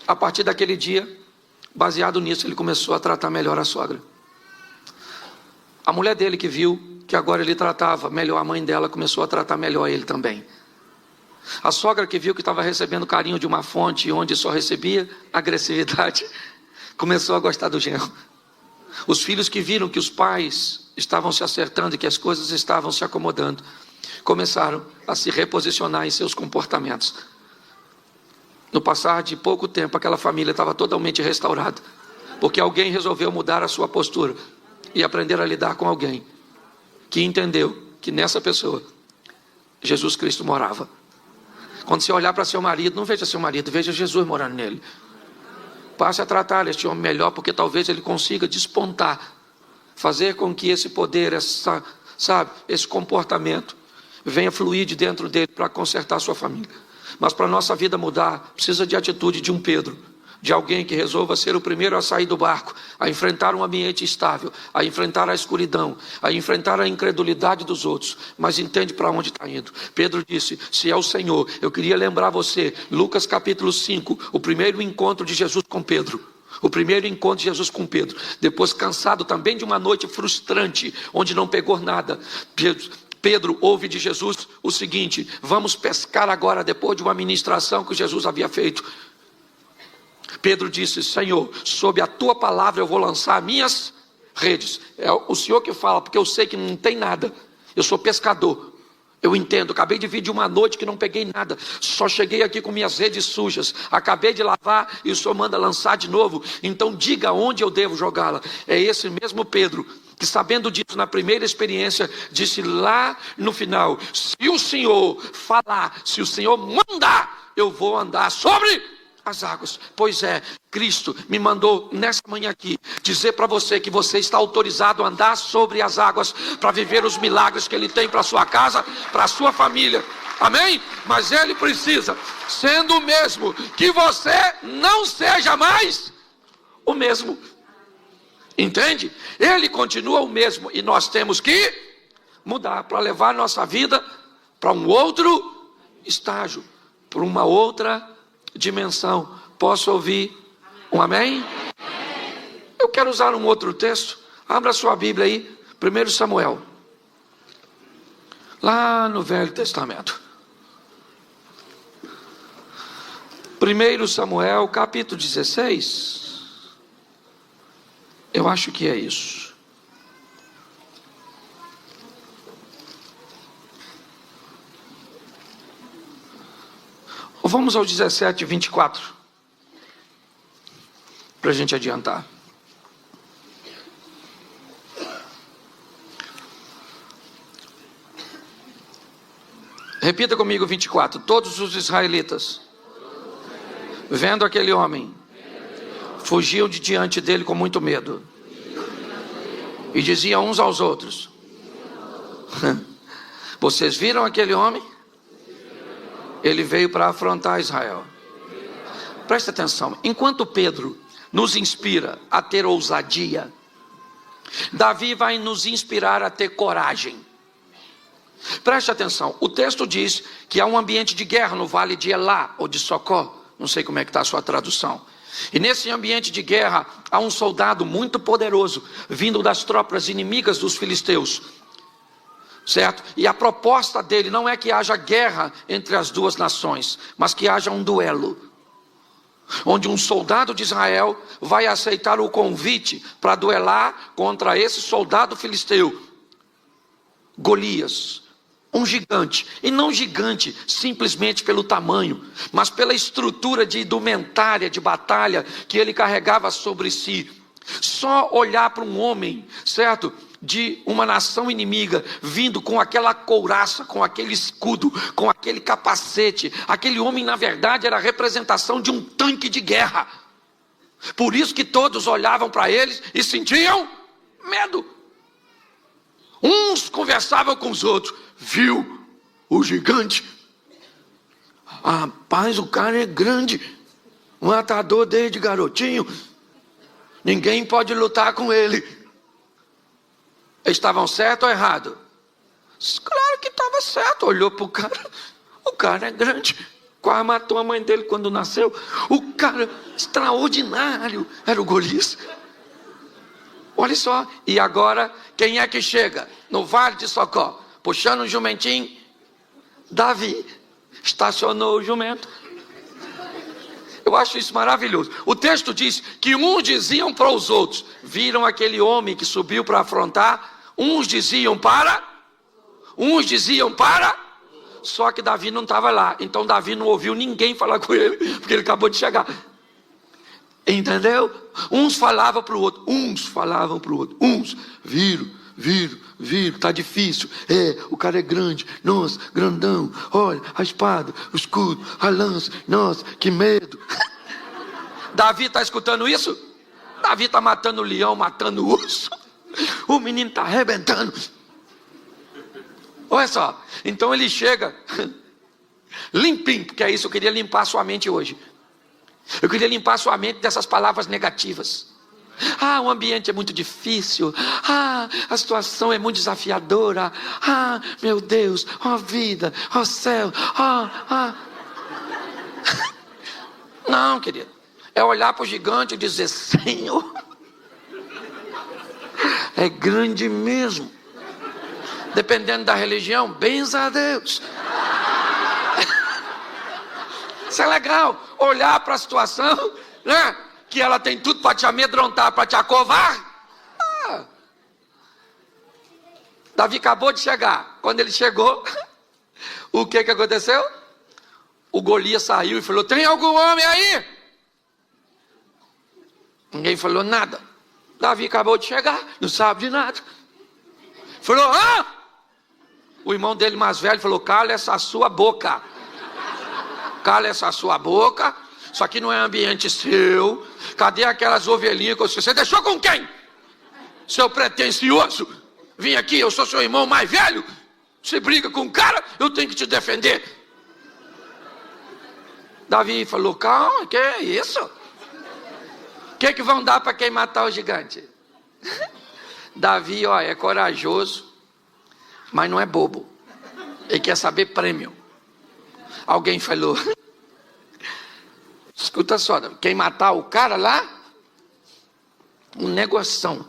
A partir daquele dia, baseado nisso, ele começou a tratar melhor a sogra. A mulher dele, que viu que agora ele tratava melhor a mãe dela, começou a tratar melhor ele também. A sogra, que viu que estava recebendo carinho de uma fonte onde só recebia agressividade, começou a gostar do genro. Os filhos, que viram que os pais estavam se acertando e que as coisas estavam se acomodando, começaram a se reposicionar em seus comportamentos. No passar de pouco tempo, aquela família estava totalmente restaurada, porque alguém resolveu mudar a sua postura e aprender a lidar com alguém que entendeu que nessa pessoa Jesus Cristo morava. Quando você olhar para seu marido, não veja seu marido, veja Jesus morando nele. Passe a tratar este homem melhor, porque talvez ele consiga despontar, fazer com que esse poder, esse comportamento venha fluir de dentro dele para consertar a sua família. Mas para a nossa vida mudar, precisa de atitude de um Pedro, de alguém que resolva ser o primeiro a sair do barco, a enfrentar um ambiente estável, a enfrentar a escuridão, a enfrentar a incredulidade dos outros, mas entende para onde está indo. Pedro disse: se é o Senhor. Eu queria lembrar você, Lucas capítulo 5, o primeiro encontro de Jesus com Pedro. O primeiro encontro de Jesus com Pedro, depois cansado também de uma noite frustrante, onde não pegou nada, Pedro ouve de Jesus o seguinte: vamos pescar agora, depois de uma ministração que Jesus havia feito. Pedro disse: Senhor, sob a tua palavra eu vou lançar minhas redes. É o Senhor que fala, porque eu sei que não tem nada. Eu sou pescador, eu entendo. Acabei de vir de uma noite que não peguei nada, só cheguei aqui com minhas redes sujas, acabei de lavar e o Senhor manda lançar de novo. Então diga onde eu devo jogá-la. É esse mesmo Pedro que, sabendo disso na primeira experiência, disse lá no final: se o Senhor falar, se o Senhor mandar, eu vou andar sobre as águas. Pois é, Cristo me mandou nessa manhã aqui dizer para você que você está autorizado a andar sobre as águas para viver os milagres que Ele tem para a sua casa, para a sua família. Amém? Mas Ele precisa, sendo o mesmo, que você não seja mais o mesmo. Entende? Ele continua o mesmo e nós temos que mudar para levar nossa vida para um outro estágio, para uma outra dimensão. Posso ouvir um amém? Eu quero usar um outro texto. Abra sua Bíblia aí, 1 Samuel, lá no Velho Testamento. 1 Samuel capítulo 16. Eu acho que é isso. Ou vamos ao 17, 24. Para a gente adiantar. Repita comigo 24. Todos os israelitas, vendo aquele homem, fugiam de diante dele com muito medo. E diziam uns aos outros: vocês viram aquele homem? Ele veio para afrontar Israel. Presta atenção. Enquanto Pedro nos inspira a ter ousadia, Davi vai nos inspirar a ter coragem. Preste atenção. O texto diz que há um ambiente de guerra no vale de Elá ou de Socó. Não sei como é que está a sua tradução. E nesse ambiente de guerra há um soldado muito poderoso vindo das tropas inimigas dos filisteus, certo? E a proposta dele não é que haja guerra entre as duas nações, mas que haja um duelo, onde um soldado de Israel vai aceitar o convite para duelar contra esse soldado filisteu, Golias. Um gigante, e não gigante simplesmente pelo tamanho, mas pela estrutura de indumentária de batalha que ele carregava sobre si. Só olhar para um homem, certo, de uma nação inimiga, vindo com aquela couraça, com aquele escudo, com aquele capacete, aquele homem na verdade era a representação de um tanque de guerra. Por isso que todos olhavam para eles e sentiam medo. Uns conversavam com os outros: viu o gigante? Rapaz, o cara é grande, matador desde garotinho, ninguém pode lutar com ele. Estavam certo ou errado? Claro que estava certo. Olhou para o cara é grande, quase matou a mãe dele quando nasceu. O cara extraordinário era o Golias. Olha só, e agora quem é que chega no vale de Socó, puxando um jumentinho? Davi. Estacionou o jumento. Eu acho isso maravilhoso. O texto diz que uns diziam para os outros: viram aquele homem que subiu para afrontar? Uns diziam para só que Davi não estava lá. Então Davi não ouviu ninguém falar com ele, porque ele acabou de chegar. Entendeu? Uns falavam para o outro, uns viram, tá difícil, o cara é grande, nossa, grandão, olha, a espada, o escudo, a lança, nossa, que medo. Davi está escutando isso? Davi está matando o leão, matando o urso, o menino está arrebentando. Olha só, então ele chega limpinho, porque é isso, eu queria limpar a sua mente hoje. Eu queria limpar a sua mente dessas palavras negativas. O ambiente é muito difícil. A situação é muito desafiadora. Meu Deus, vida, céu. Não, querido. É olhar para o gigante e dizer: Senhor, é grande mesmo. Dependendo da religião, benza a Deus. Isso é legal, olhar para a situação, né? Que ela tem tudo para te amedrontar, para te acovar. Davi acabou de chegar. Quando ele chegou, o que aconteceu? O Golias saiu e falou: tem algum homem aí? Ninguém falou nada. Davi acabou de chegar, não sabe de nada. Falou: O irmão dele mais velho falou: cala essa sua boca. Cala essa sua boca, isso aqui não é ambiente seu. Cadê aquelas ovelhinhas que você deixou com quem? Seu pretencioso. Vim aqui, eu sou seu irmão mais velho. Você briga com o cara, eu tenho que te defender. Davi falou: calma, que é isso? O que vão dar para quem matar o gigante? Davi, é corajoso, mas não é bobo. Ele quer saber prêmio. Alguém falou: escuta só, quem matar o cara lá, um negoção.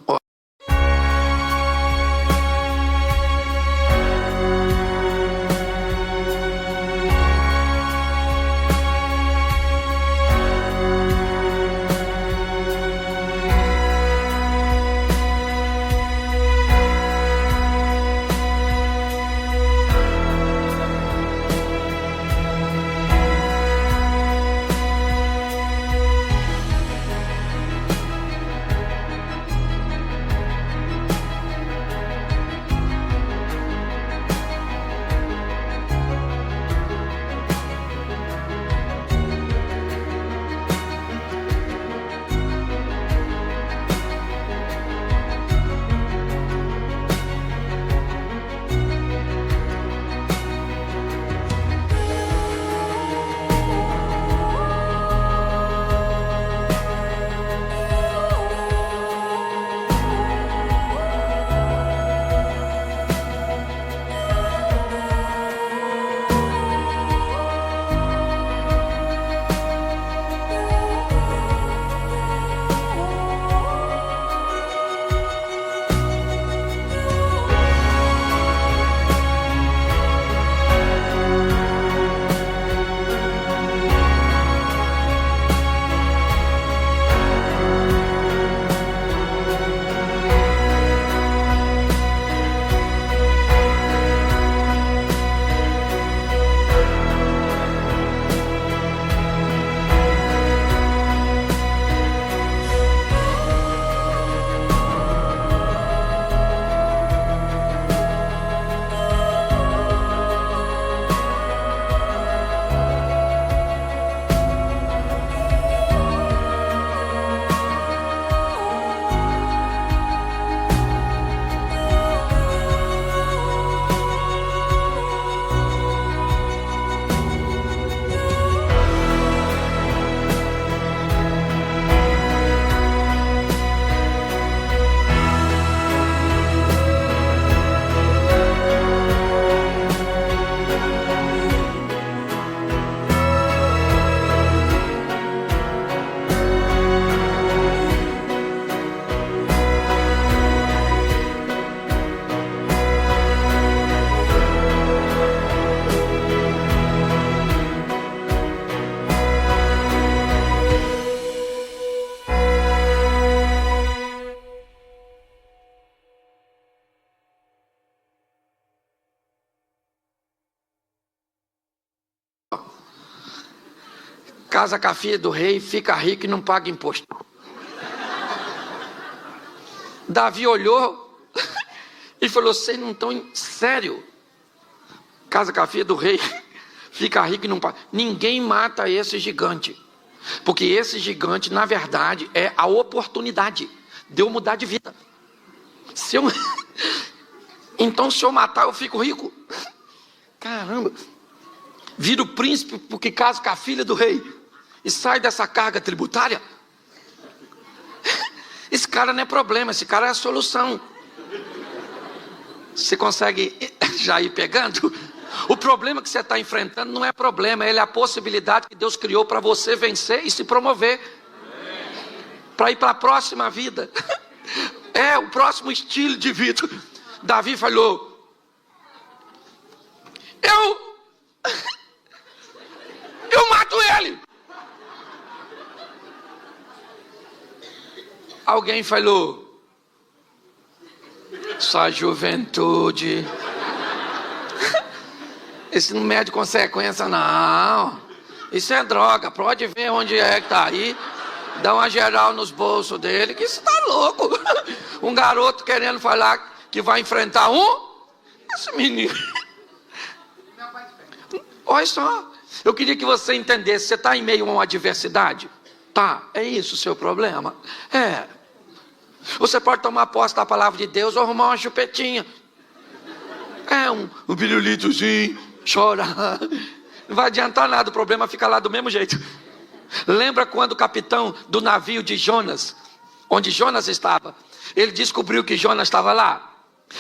casa com a filha do rei, fica rico e não paga imposto. Davi olhou e falou: vocês não estão sério? Casa com a filha do rei, fica rico e não paga. Ninguém mata esse gigante. Porque esse gigante, na verdade, é a oportunidade de eu mudar de vida. Então, se eu matar, eu fico rico. Caramba. Viro príncipe porque caso com a filha do rei e sai dessa carga tributária. Esse cara não é problema, esse cara é a solução. Você consegue já ir pegando? O problema que você está enfrentando não é problema, ele é a possibilidade que Deus criou para você vencer e se promover. Para ir para a próxima vida. É o próximo estilo de vida. Davi falou: eu mato ele. Alguém falou: sua juventude, esse não mede consequência não, isso é droga, pode ver onde é que tá aí, dá uma geral nos bolsos dele, que isso tá louco. Um garoto querendo falar que vai enfrentar esse menino. Olha só, eu queria que você entendesse, você está em meio a uma adversidade? Tá, é isso o seu problema? É. Você pode tomar posse da palavra de Deus ou arrumar uma chupetinha. É um pirulitozinho, chorar. Não vai adiantar nada, o problema fica lá do mesmo jeito. Lembra quando o capitão do navio de Jonas, onde Jonas estava, ele descobriu que Jonas estava lá?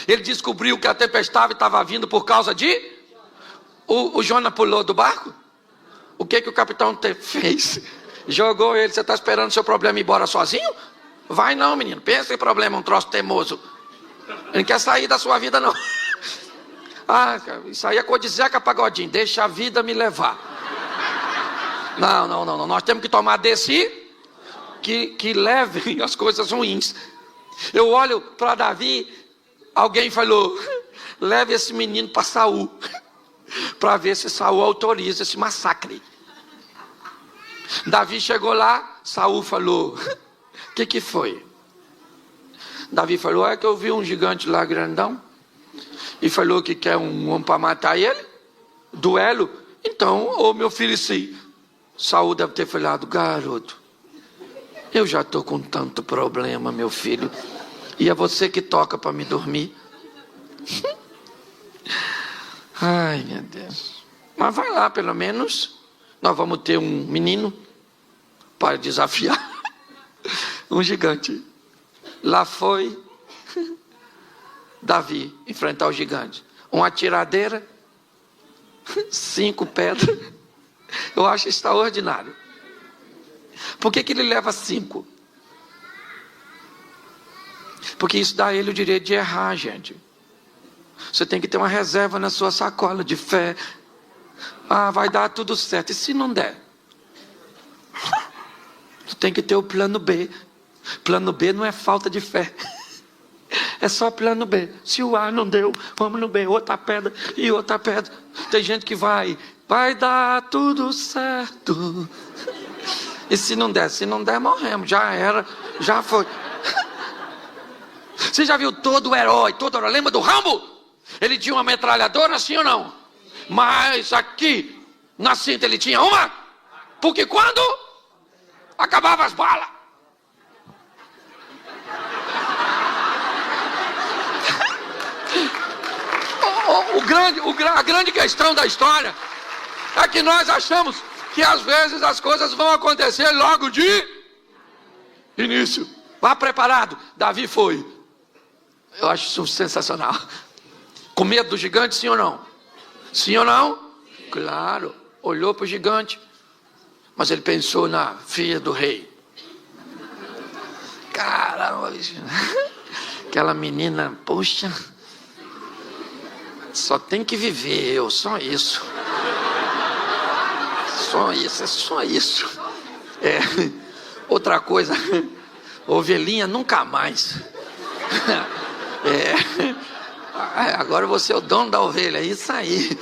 Ele descobriu que a tempestade estava vindo por causa de... O Jonas pulou do barco? O que o capitão fez? Jogou ele. Você está esperando seu problema ir embora sozinho? Vai não, menino, pensa em problema, um troço teimoso. Ele não quer sair da sua vida não. Isso aí é coisa de Zeca Pagodinho, deixa a vida me levar. Não, nós temos que tomar desse que leve as coisas ruins. Eu olho para Davi, alguém falou: leve esse menino para Saul, para ver se Saul autoriza esse massacre. Davi chegou lá, Saul falou: o que foi? Davi falou: é que eu vi um gigante lá grandão e falou que quer um homem para matar ele, duelo. Então, meu filho, sim. Saul deve ter falado: garoto, eu já estou com tanto problema, meu filho, e é você que toca para me dormir. Ai, meu Deus. Mas vai lá, pelo menos nós vamos ter um menino para desafiar um gigante. Lá foi Davi enfrentar o gigante. Uma tiradeira, 5 pedras. Eu acho extraordinário. Por que ele leva 5? Porque isso dá a ele o direito de errar, gente. Você tem que ter uma reserva na sua sacola de fé. Vai dar tudo certo. E se não der? Você tem que ter o plano B. Plano B não é falta de fé. É só plano B. Se o A não deu, vamos no B. Outra pedra e outra pedra. Tem gente que vai dar tudo certo. E se não der? Se não der, morremos. Já era, já foi. Você já viu todo herói? Lembra do Rambo? Ele tinha uma metralhadora, sim ou não? Mas aqui, na cinta, ele tinha uma. Porque quando acabava as balas, a grande questão da história é que nós achamos que às vezes as coisas vão acontecer logo de início. Vá preparado. Davi foi. Eu acho isso sensacional. Com medo do gigante, sim ou não? Sim ou não? Claro. Olhou para o gigante, mas ele pensou na filha do rei. Caramba, aquela menina, poxa, só tem que viver só isso. Só isso. Outra coisa, ovelhinha nunca mais. Agora você é o dono da ovelha, isso aí,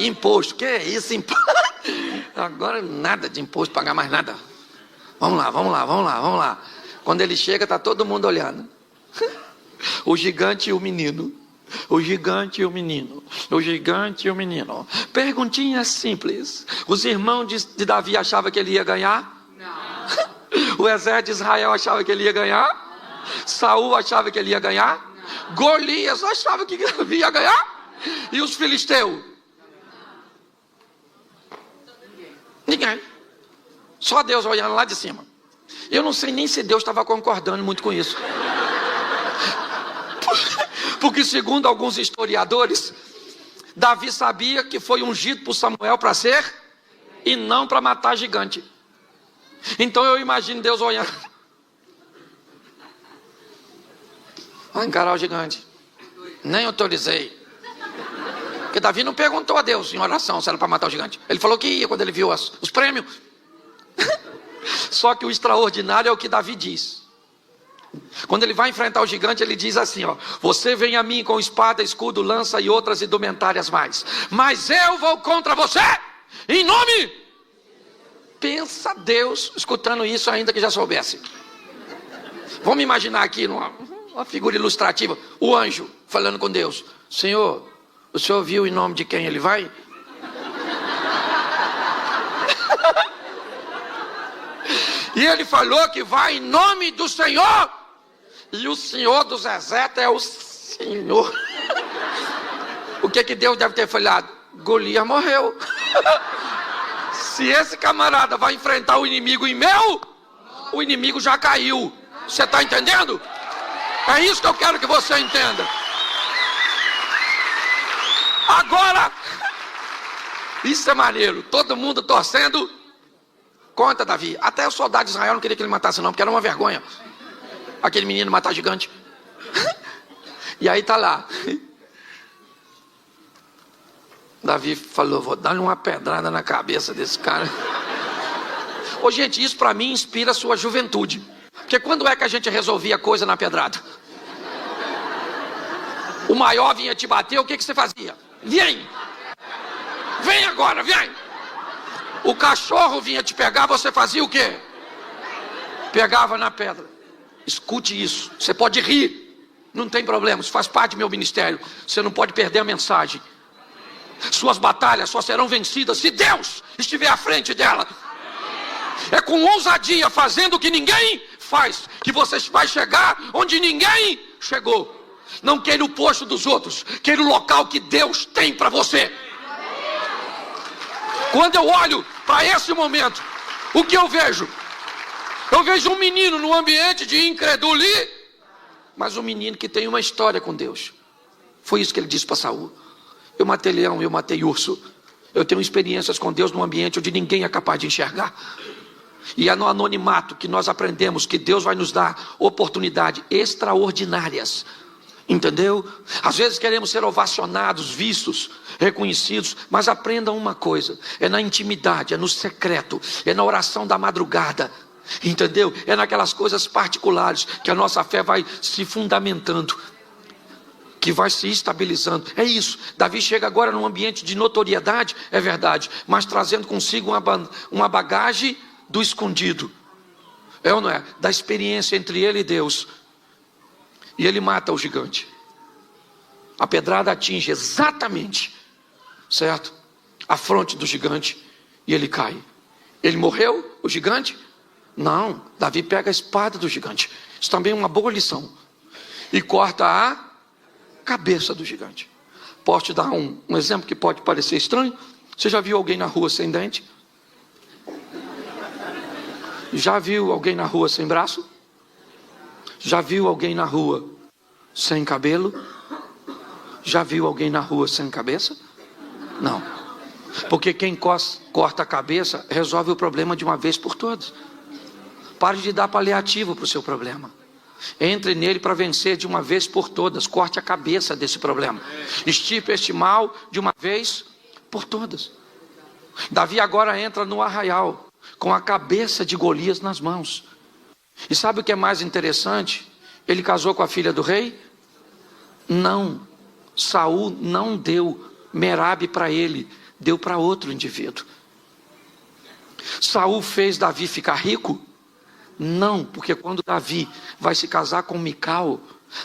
imposto, que é isso, imposto? Agora nada de imposto, pagar mais nada. Vamos lá. Quando ele chega, está todo mundo olhando. O gigante e o menino. Perguntinha simples. Os irmãos de Davi achavam que ele ia ganhar? Não. O exército de Israel achava que ele ia ganhar? Não. Saul achava que ele ia ganhar? Não. Golias achava que Davi ia ganhar? E os filisteus? Ninguém. Só Deus olhando lá de cima. Eu não sei nem se Deus estava concordando muito com isso. Porque segundo alguns historiadores, Davi sabia que foi ungido por Samuel para ser e não para matar gigante. Então eu imagino Deus olhando. Vai encarar o gigante. Nem autorizei. Porque Davi não perguntou a Deus em oração se era para matar o gigante. Ele falou que ia quando ele viu os prêmios. Só que o extraordinário é o que Davi diz. Quando ele vai enfrentar o gigante, ele diz assim, ó: você vem a mim com espada, escudo, lança e outras indumentárias mais, mas eu vou contra você, em nome. Pensa Deus escutando isso, ainda que já soubesse. Vamos imaginar aqui uma figura ilustrativa, o anjo falando com Deus: Senhor, o senhor viu em nome de quem ele vai? E ele falou que vai em nome do Senhor. E o Senhor dos exércitos é o Senhor. O que Deus deve ter falado? Golias morreu. Se esse camarada vai enfrentar o inimigo em meu, o inimigo já caiu. Você está entendendo? É isso que eu quero que você entenda. Agora, isso é maneiro. Todo mundo torcendo contra Davi. Até o soldado de Israel não queria que ele matasse não, porque era uma vergonha aquele menino matar gigante. E aí tá lá. Davi falou: vou dar uma pedrada na cabeça desse cara. Ô gente, isso para mim inspira a sua juventude. Porque quando é que a gente resolvia coisa na pedrada? O maior vinha te bater, o que você fazia? Vem agora, vem. O cachorro vinha te pegar, você fazia o quê? Pegava na pedra. Escute isso, você pode rir, não tem problema, isso faz parte do meu ministério. Você não pode perder a mensagem. Suas batalhas só serão vencidas se Deus estiver à frente dela. É com ousadia, fazendo o que ninguém faz, que você vai chegar onde ninguém chegou. Não queira o posto dos outros, queira o local que Deus tem para você. Quando eu olho para esse momento, o que eu vejo? Eu vejo um menino num ambiente de incredulidade, mas um menino que tem uma história com Deus. Foi isso que ele disse para Saul: eu matei leão, eu matei urso. Eu tenho experiências com Deus num ambiente onde ninguém é capaz de enxergar. E é no anonimato que nós aprendemos que Deus vai nos dar oportunidades extraordinárias. Entendeu? Às vezes queremos ser ovacionados, vistos, reconhecidos, mas aprendam uma coisa: é na intimidade, é no secreto, é na oração da madrugada. Entendeu? É naquelas coisas particulares que a nossa fé vai se fundamentando, que vai se estabilizando. É isso. Davi chega agora num ambiente de notoriedade, é verdade, mas trazendo consigo uma bagagem do escondido. É ou não é? Da experiência entre ele e Deus. E ele mata o gigante. A pedrada atinge exatamente, certo, a fronte do gigante, e ele cai. Ele morreu, o gigante? Não, Davi pega a espada do gigante. Isso também é uma boa lição. E corta a cabeça do gigante. Posso te dar um exemplo que pode parecer estranho? Você já viu alguém na rua sem dente? Já viu alguém na rua sem braço? Já viu alguém na rua sem cabelo? Já viu alguém na rua sem cabeça? Não. Porque quem corta a cabeça resolve o problema de uma vez por todas. Pare de dar paliativo para o seu problema. Entre nele para vencer de uma vez por todas. Corte a cabeça desse problema. Extirpe este mal de uma vez por todas. Davi agora entra no arraial com a cabeça de Golias nas mãos. E sabe o que é mais interessante? Ele casou com a filha do rei? Não. Saul não deu Merabe para ele, deu para outro indivíduo. Saul fez Davi ficar rico? Não, porque quando Davi vai se casar com Mical,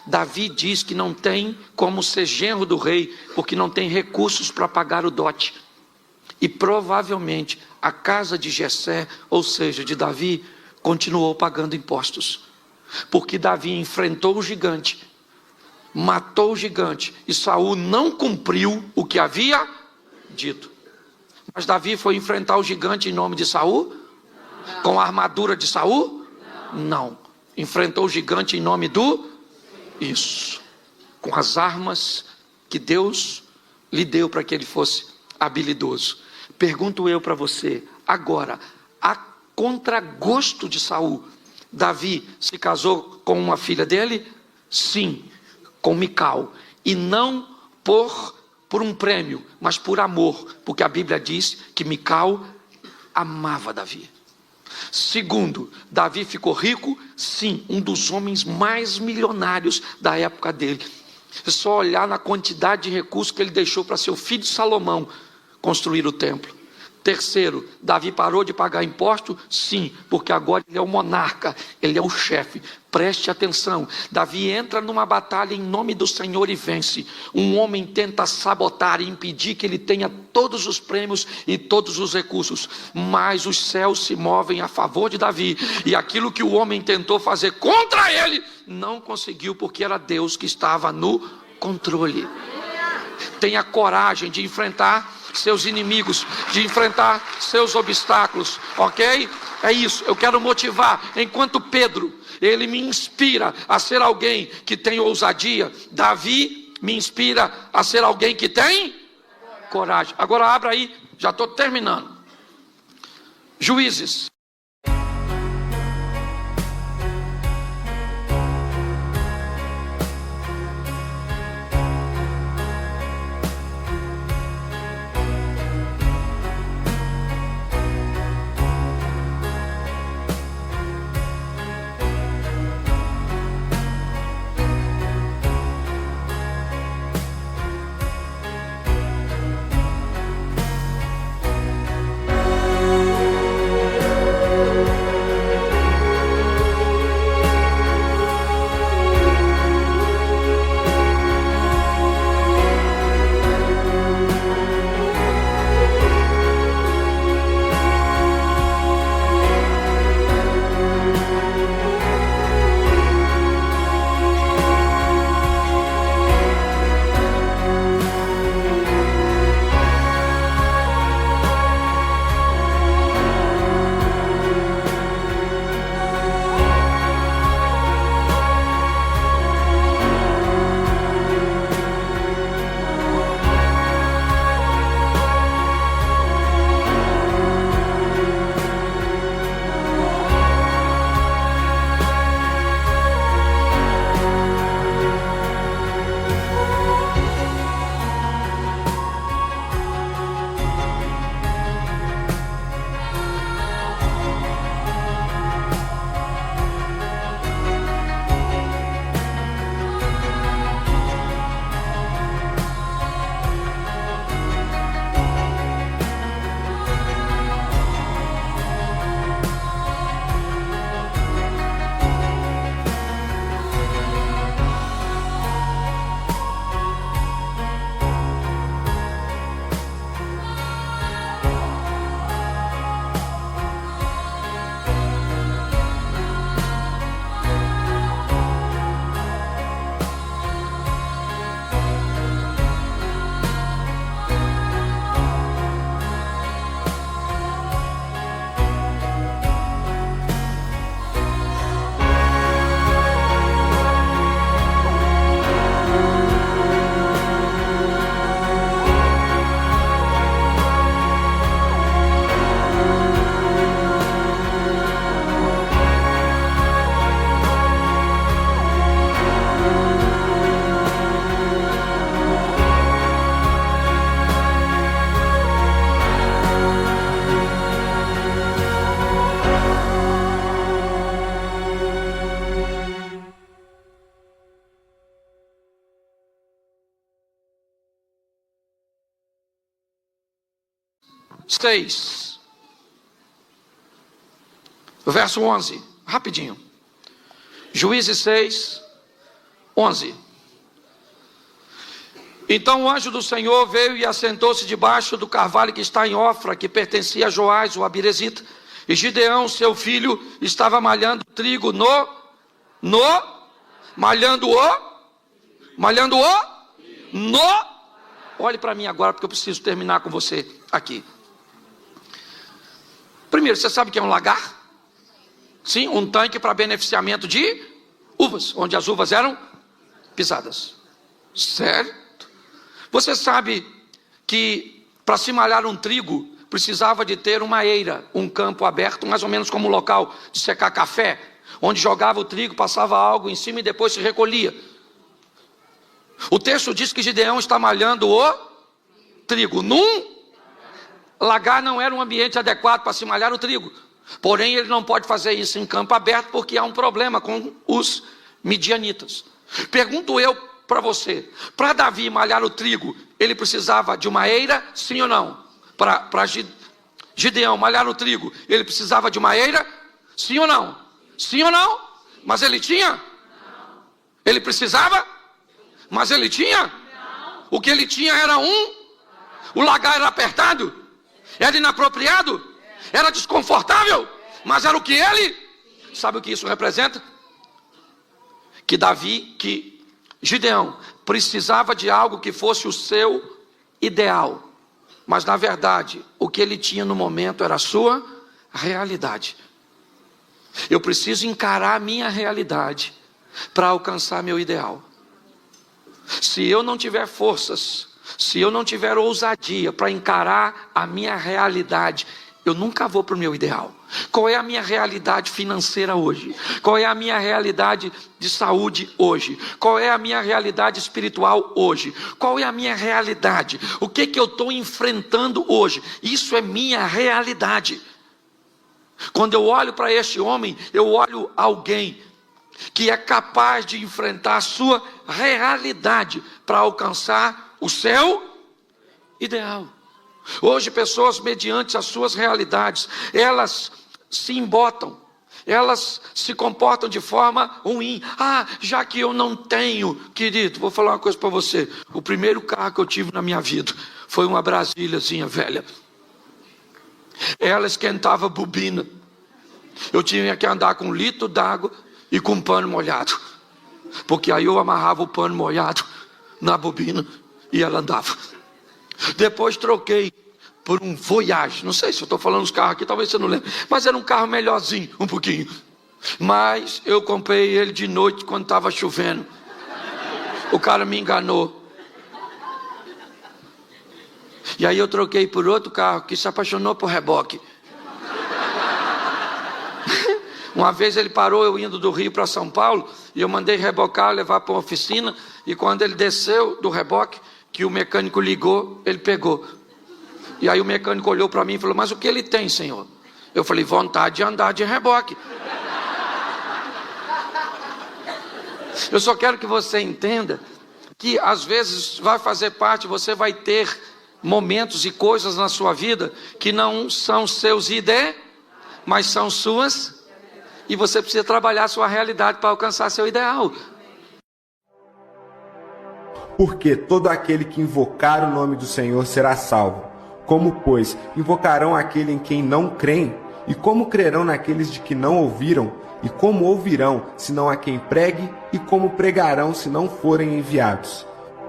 Davi diz que não tem como ser genro do rei, porque não tem recursos para pagar o dote. E provavelmente a casa de Jessé, ou seja, de Davi, continuou pagando impostos. Porque Davi enfrentou o gigante, matou o gigante, e Saul não cumpriu o que havia dito. Mas Davi foi enfrentar o gigante em nome de Saul? Com a armadura de Saul? Não. Enfrentou o gigante em nome do... Isso. Com as armas que Deus lhe deu para que ele fosse habilidoso. Pergunto eu para você, agora, a contragosto de Saul, Davi se casou com uma filha dele? Sim, com Mical. E não por um prêmio, mas por amor, porque a Bíblia diz que Mical amava Davi. Segundo, Davi ficou rico? Sim, um dos homens mais milionários da época dele. É só olhar na quantidade de recursos que ele deixou para seu filho Salomão construir o templo. Terceiro, Davi parou de pagar imposto? Sim, porque agora ele é o monarca, ele é o chefe. Preste atenção, Davi entra numa batalha em nome do Senhor e vence. Um homem tenta sabotar e impedir que ele tenha todos os prêmios e todos os recursos, mas os céus se movem a favor de Davi, e aquilo que o homem tentou fazer contra ele, não conseguiu, porque era Deus que estava no controle. Tenha coragem de enfrentar seus inimigos, de enfrentar seus obstáculos, ok? É isso, eu quero motivar. Enquanto Pedro, ele me inspira a ser alguém que tem ousadia, Davi me inspira a ser alguém que tem coragem. Agora abra aí, já estou terminando. Juízes. Seis. Verso 11, rapidinho. Juízes 6, 11. Então o anjo do Senhor veio e assentou-se debaixo do carvalho que está em Ofra, que pertencia a Joás, o Abirezita. E Gideão, seu filho, estava malhando trigo Olhe para mim agora, porque eu preciso terminar com você aqui. Primeiro, você sabe o que é um lagar? Sim, um tanque para beneficiamento de uvas, onde as uvas eram pisadas. Certo? Você sabe que para se malhar um trigo, precisava de ter uma eira, um campo aberto, mais ou menos como um local de secar café, onde jogava o trigo, passava algo em cima e depois se recolhia. O texto diz que Gideão está malhando o trigo. Num lagar não era um ambiente adequado para se malhar o trigo. Porém, ele não pode fazer isso em campo aberto, porque há um problema com os midianitas. Pergunto eu para você, para Davi malhar o trigo, ele precisava de uma eira, sim ou não? Para Gideão malhar o trigo, ele precisava de uma eira, sim ou não? Sim ou não? Mas ele tinha? Não. Ele precisava? Mas ele tinha? Não. O que ele tinha era o lagar era apertado, era inapropriado, era desconfortável, mas era o que ele, sabe o que isso representa? Que Gideão precisava de algo que fosse o seu ideal, mas na verdade, o que ele tinha no momento era a sua realidade. Eu preciso encarar a minha realidade para alcançar meu ideal. Se eu não tiver forças, se eu não tiver ousadia para encarar a minha realidade, eu nunca vou para o meu ideal. Qual é a minha realidade financeira hoje? Qual é a minha realidade de saúde hoje? Qual é a minha realidade espiritual hoje? Qual é a minha realidade? O que eu estou enfrentando hoje? Isso é minha realidade. Quando eu olho para este homem, eu olho alguém que é capaz de enfrentar a sua realidade para alcançar o seu ideal. Hoje pessoas, mediante as suas realidades, elas se embotam, elas se comportam de forma ruim. Já que eu não tenho, querido, vou falar uma coisa para você. O primeiro carro que eu tive na minha vida foi uma Brasíliazinha velha. Ela esquentava bobina. Eu tinha que andar com 1 litro d'água e com um pano molhado, porque aí eu amarrava o pano molhado na bobina e ela andava. Depois troquei por um Voyage. Não sei se eu estou falando dos carros aqui, talvez você não lembre, mas era um carro melhorzinho, um pouquinho. Mas eu comprei ele de noite quando estava chovendo. O cara me enganou. E aí eu troquei por outro carro que se apaixonou por reboque. Uma vez ele parou, eu indo do Rio para São Paulo, e eu mandei rebocar, levar para uma oficina, e quando ele desceu do reboque, que o mecânico ligou, ele pegou. E aí o mecânico olhou para mim e falou: mas o que ele tem, senhor? Eu falei: vontade de andar de reboque. Eu só quero que você entenda que às vezes vai fazer parte, você vai ter momentos e coisas na sua vida que não são seus ideias, mas são suas, e você precisa trabalhar a sua realidade para alcançar seu ideal. Porque todo aquele que invocar o nome do Senhor será salvo. Como, pois, invocarão aquele em quem não creem? E como crerão naqueles de que não ouviram? E como ouvirão, senão a quem pregue? E como pregarão, se não forem enviados?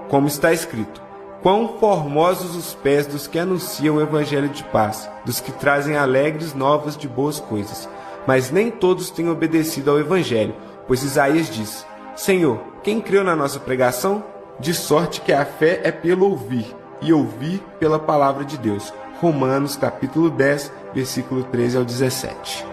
Como está escrito: quão formosos os pés dos que anunciam o evangelho de paz, dos que trazem alegres novas de boas coisas. Mas nem todos têm obedecido ao evangelho, pois Isaías diz: Senhor, quem creu na nossa pregação? De sorte que a fé é pelo ouvir, e ouvir pela palavra de Deus. Romanos capítulo 10, versículo 13 ao 17.